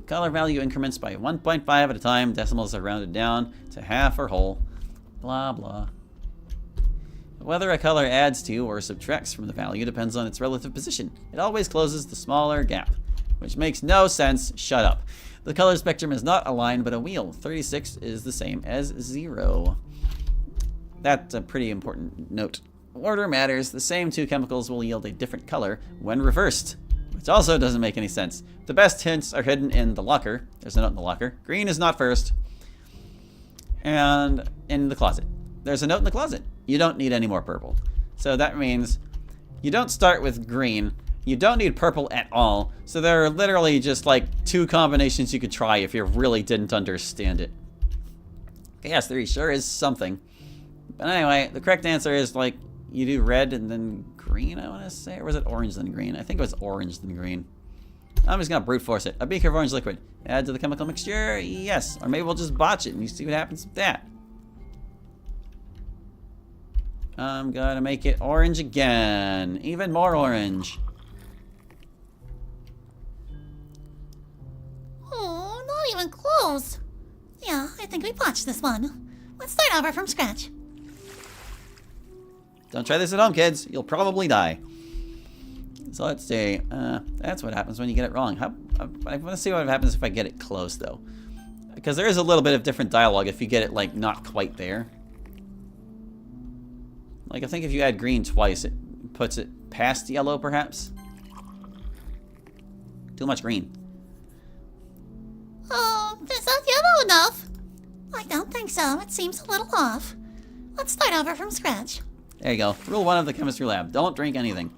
Color value increments by 1.5 at a time. Decimals are rounded down to half or whole. Blah, blah. Whether a color adds to or subtracts from the value depends on its relative position. It always closes the smaller gap, which makes no sense. Shut up. The color spectrum is not a line, but a wheel. 36 is the same as 0. That's a pretty important note. Order matters. The same 2 chemicals will yield a different color when reversed, which also doesn't make any sense. The best hints are hidden in the locker. There's a note in the locker. Green is not first. And in the closet. There's a note in the closet. You don't need any more purple. So that means you don't start with green. You don't need purple at all. So there are literally just like 2 combinations you could try if you really didn't understand it. Chaos 3 sure is something. But anyway, the correct answer is like you do red and then green, I want to say. Or was it orange then green? I think it was orange then green. I'm just going to brute force it. A beaker of orange liquid. Add to the chemical mixture? Yes. Or maybe we'll just botch it and you see what happens with that. I'm going to make it orange again. Even more orange. Oh, not even close. Yeah, I think we botched this one. Let's start over from scratch. Don't try this at home, kids. You'll probably die. So let's see. That's what happens when you get it wrong. I want to see what happens if I get it close, though. Because there is a little bit of different dialogue if you get it, like, not quite there. Like, I think if you add green twice, it puts it past yellow, perhaps. Too much green. Oh, is that yellow enough? I don't think so. It seems a little off. Let's start over from scratch. There you go. Rule 1 of the chemistry lab. Don't drink anything.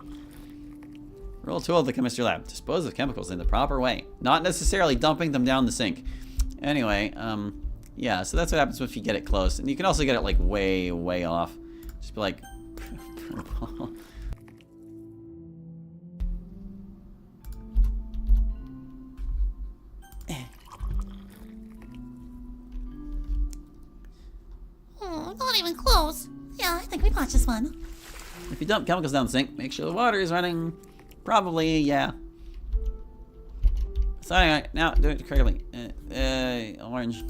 Rule 2 of the chemistry lab. Dispose of chemicals in the proper way. Not necessarily dumping them down the sink. Anyway, yeah, so that's what happens if you get it close. And you can also get it, like, way, way off. Just be like, purple. Oh, not even close. Yeah, I think we botched this one. If you dump chemicals down the sink, make sure the water is running. Probably, yeah. So anyway, now do it correctly. Orange.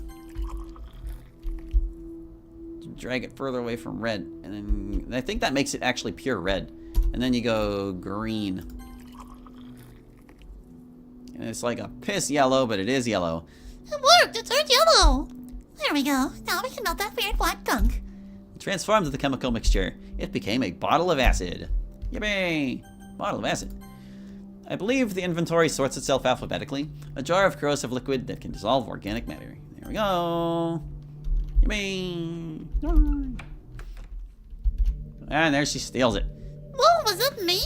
Drag it further away from red. And then I think that makes it actually pure red. And then you go green. And it's like a piss yellow, but it is yellow. It worked! It turned yellow! There we go. Now we can melt that weird black gunk. Transformed the chemical mixture. It became a bottle of acid. Yippee! Bottle of acid. I believe the inventory sorts itself alphabetically. A jar of corrosive liquid that can dissolve organic matter. There we go. Yippee! And there she steals it. Whoa, was it me?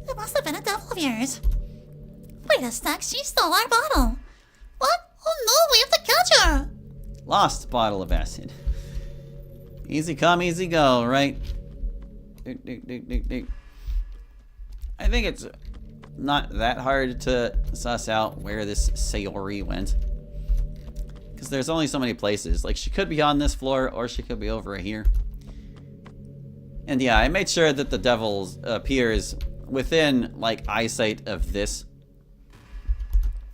It must have been a devil of yours. Wait a sec, she stole our bottle. What? Oh no, we have to catch her! Lost bottle of acid. Easy come, easy go, right? I think it's not that hard to suss out where this Sayori went. Because there's only so many places. Like, she could be on this floor, or she could be over here. And yeah, I made sure that the devil appears within, like, eyesight of this.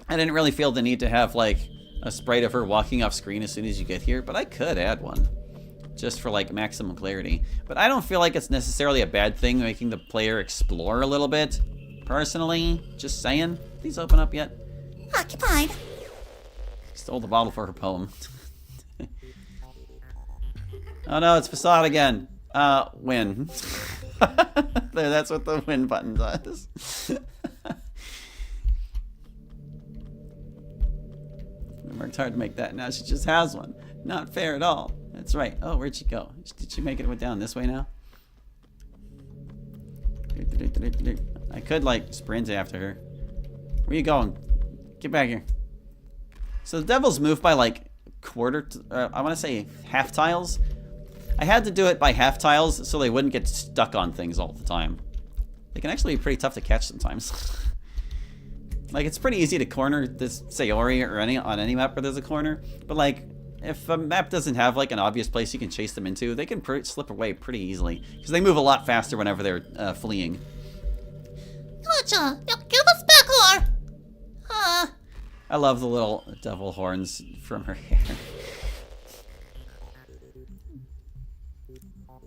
I didn't really feel the need to have, like, a sprite of her walking off screen as soon as you get here, but I could add one. Just for, like, maximum clarity. But I don't feel like it's necessarily a bad thing making the player explore a little bit. Personally, just saying. These open up yet? Occupied. Stole the bottle for her poem. Oh no, it's facade again. Win. There, that's what the win button does. We worked hard to make that. Now she just has one. Not fair at all. That's right. Oh, where'd she go? Did she make it down this way now? I could, like, sprint after her. Where you going? Get back here. So the devils move by, like, I want to say half tiles. I had to do it by half tiles so they wouldn't get stuck on things all the time. They can actually be pretty tough to catch sometimes. Like, it's pretty easy to corner this Sayori or on any map where there's a corner. But, like, if a map doesn't have, like, an obvious place you can chase them into, they can slip away pretty easily. Because they move a lot faster whenever they're fleeing. Gotcha! Now give us back our... I love the little devil horns from her hair.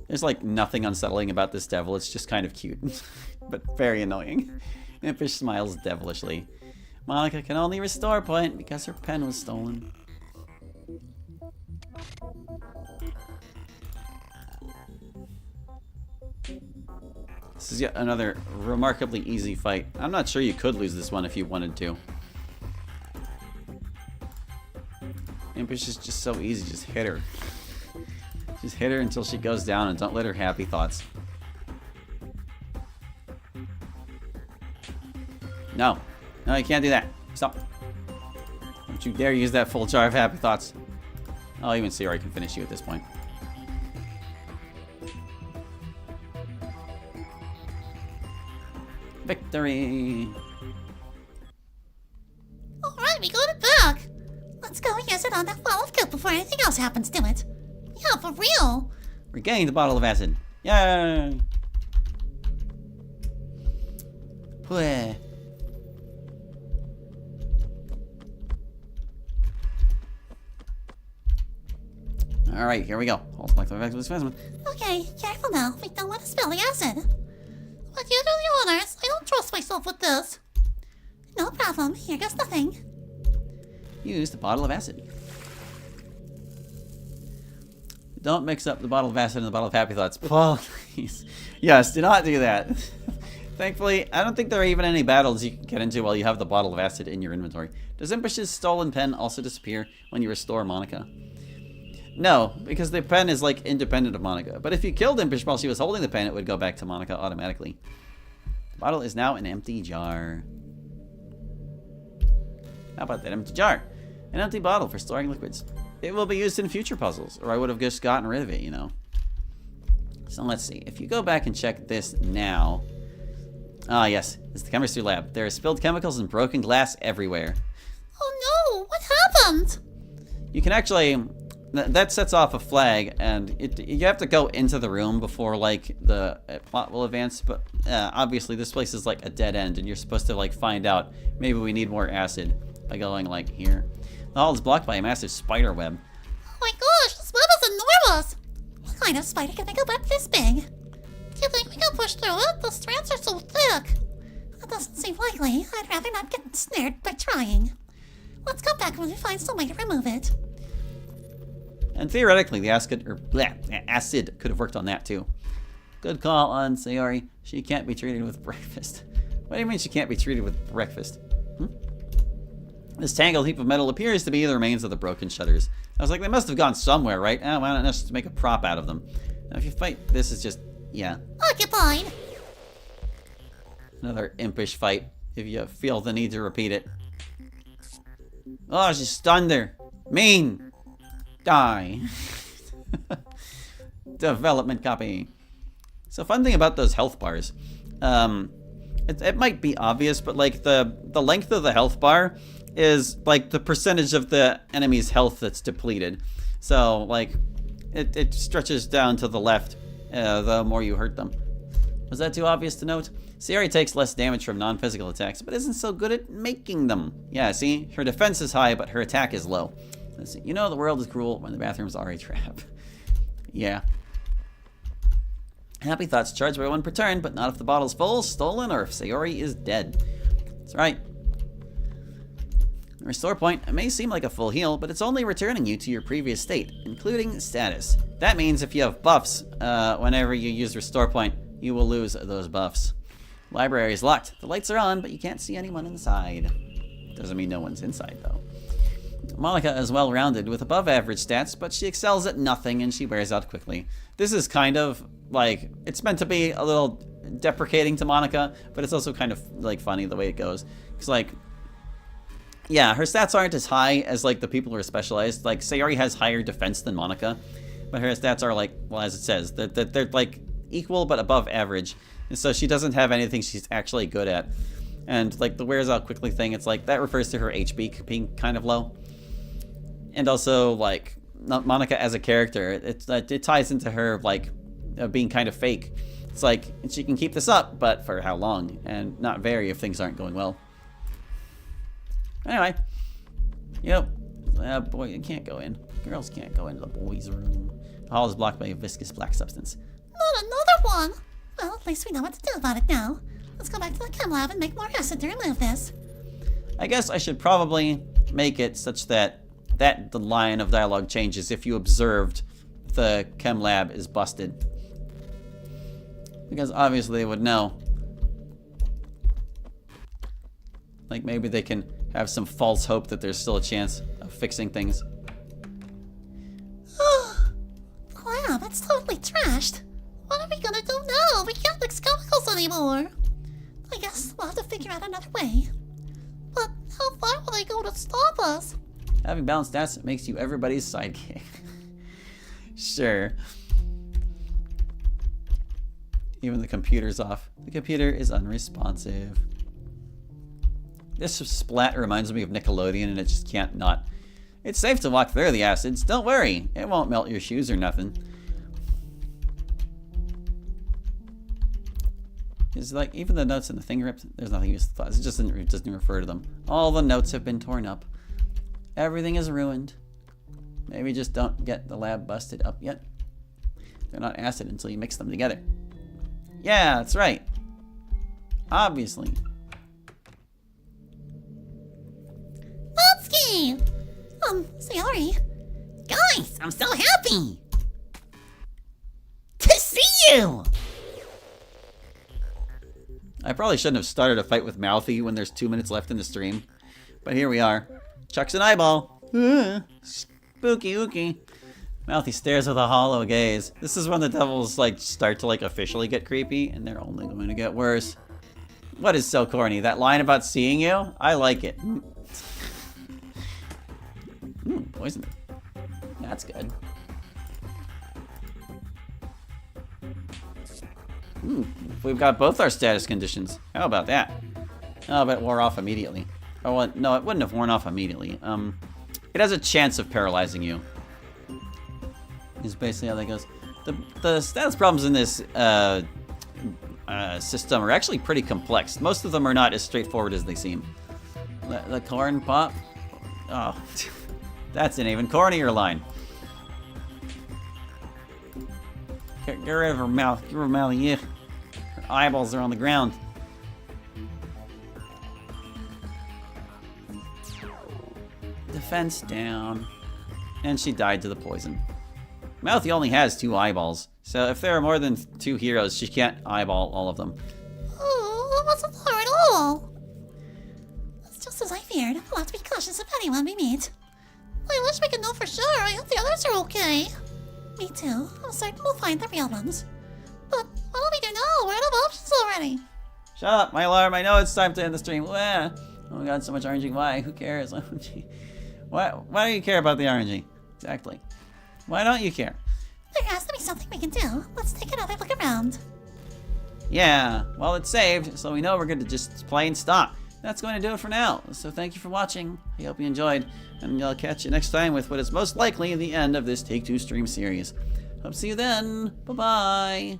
There's, like, nothing unsettling about this devil. It's just kind of cute. But very annoying. Impish smiles devilishly. Monica can only restore a point because her pen was stolen. This is yet another remarkably easy fight. I'm not sure you could lose this one if you wanted to. Impish is just so easy. Just hit her. Just hit her until she goes down and don't let her happy thoughts. No. No, you can't do that. Stop. Don't you dare use that full jar of happy thoughts. I'll even see where I can finish you at this point. Victory! Alright, we got it back. Let's go use it on that bottle of goop before anything else happens to it. Yeah, for real. Regain the bottle of acid. Yay! Bleh. Alright, here we go. Hold select back to this specimen. Okay, careful now. We don't want to spill the acid. But you do the honors. I don't trust myself with this. No problem. Here goes nothing. Use the bottle of acid. Don't mix up the bottle of acid and the bottle of happy thoughts. Please. Yes, do not do that. Thankfully, I don't think there are even any battles you can get into while you have the bottle of acid in your inventory. Does Impish's stolen pen also disappear when you restore Monica? No, because the pen is, like, independent of Monica. But if you killed Impish while she was holding the pen, it would go back to Monica automatically. The bottle is now an empty jar. How about that empty jar? An empty bottle for storing liquids. It will be used in future puzzles, or I would have just gotten rid of it, you know. So let's see. If you go back and check this now... Ah, yes. It's the chemistry lab. There are spilled chemicals and broken glass everywhere. Oh no! What happened? You can actually... That sets off a flag, and you have to go into the room before, like, the plot will advance. But obviously, this place is like a dead end, and you're supposed to, like, find out maybe we need more acid. by going, like, here. The hall is blocked by a massive spider web. Oh my gosh, this web is enormous! What kind of spider can make a web this big? Do you think we can push through it? The strands are so thick. That doesn't seem likely. I'd rather not get snared by trying. Let's come back when we find some way to remove it. And theoretically, the acid could have worked on that too. Good call on Sayori. She can't be treated with breakfast. What do you mean she can't be treated with breakfast? This tangled heap of metal appears to be the remains of the broken shutters. I was like, they must have gone somewhere, right? Why not just make a prop out of them? Now, if you fight, this is just, yeah. Occupied! Another impish fight, if you feel the need to repeat it. Oh, she stunned her. Mean! Die. Development copy. So fun thing about those health bars. It might be obvious, but like the length of the health bar is like the percentage of the enemy's health that's depleted. So like it stretches down to the left the more you hurt them. Was that too obvious to note? Sayori takes less damage from non-physical attacks, but isn't so good at making them. Yeah, see? Her defense is high, but her attack is low. Let's see. You know the world is cruel when the bathrooms are a trap. Yeah. Happy thoughts charged by 1 per turn, but not if the bottle's full, stolen, or if Sayori is dead. That's right. The restore point, it may seem like a full heal, but it's only returning you to your previous state, including status. That means if you have buffs, whenever you use restore point, you will lose those buffs. Library is locked. The lights are on, but you can't see anyone inside. Doesn't mean no one's inside, though. Monica is well-rounded with above-average stats, but she excels at nothing and she wears out quickly. This is kind of, like, it's meant to be a little deprecating to Monica, but it's also kind of, like, funny the way it goes. Because, like, yeah, her stats aren't as high as, like, the people who are specialized. Like, Sayori has higher defense than Monica, but her stats are, like, well, as it says, they're like, equal but above average. And so she doesn't have anything she's actually good at. And, like, the wears out quickly thing, it's like, that refers to her HP being kind of low. And also, like, Monica as a character, it ties into her, like, being kind of fake. It's like, she can keep this up, but for how long? And not vary if things aren't going well. Anyway. Boy, you can't go in. Girls can't go into the boys' room. The hall is blocked by a viscous black substance. Not another one! Well, at least we know what to do about it now. Let's go back to the chem lab and make more acid to remove this. I guess I should probably make it such that the line of dialogue changes if you observed the chem lab is busted. Because obviously they would know. Like maybe they can have some false hope that there's still a chance of fixing things. The lab, it's totally trashed. What are we gonna do now? We can't mix chemicals anymore. I guess we'll have to figure out another way. But how far will they go to stop us? Having balanced stats makes you everybody's sidekick. Sure. Even the computer's off. The computer is unresponsive. This splat reminds me of Nickelodeon and it just can't not. It's safe to walk through the acids. Don't worry. It won't melt your shoes or nothing. It's like, even the notes in the thing ripped, there's nothing useful. It just doesn't refer to them. All the notes have been torn up. Everything is ruined. Maybe just don't get the lab busted up yet. They're not acid until you mix them together. Yeah, that's right. Obviously. Natsuki! Sayori. Guys, I'm so happy to see you! I probably shouldn't have started a fight with Mouthy when there's 2 minutes left in the stream. But here we are. Chucks an eyeball. Spooky ooky. Mouthy stares with a hollow gaze. This is when the devils like start to like officially get creepy, and they're only going to get worse. What is so corny? That line about seeing you? I like it. Poison. That's good. We've got both our status conditions. How about that? Oh, but it wore off immediately. Oh, well, no, it wouldn't have worn off immediately. It has a chance of paralyzing you. Is basically how that goes. The status problems in this system are actually pretty complex. Most of them are not as straightforward as they seem. The corn pop? Oh, that's an even cornier line. Get rid of her mouth. Get rid of her mouth, yeah. Her eyeballs are on the ground. Defense down. And she died to the poison. Mouthy only has 2 eyeballs, so if there are more than 2 heroes, she can't eyeball all of them. Oh, that wasn't hard at all. That's just as I feared. We'll have to be cautious of anyone we meet. I wish we could know for sure. I hope the others are okay. Me too. I'm certain we'll find the real ones. But what do we do now? We're out of options already. Shut up, my alarm. I know it's time to end the stream. Wah. Oh my god, so much RNG. Why? Who cares? Why do you care about the RNG? Exactly. Why don't you care? There has to be something we can do. Let's take another look around. Yeah, well, it's saved, so we know we're good to just plain stop. That's going to do it for now. So thank you for watching. I hope you enjoyed, and I'll catch you next time with what is most likely the end of this Take-Two stream series. Hope to see you then. Bye-bye.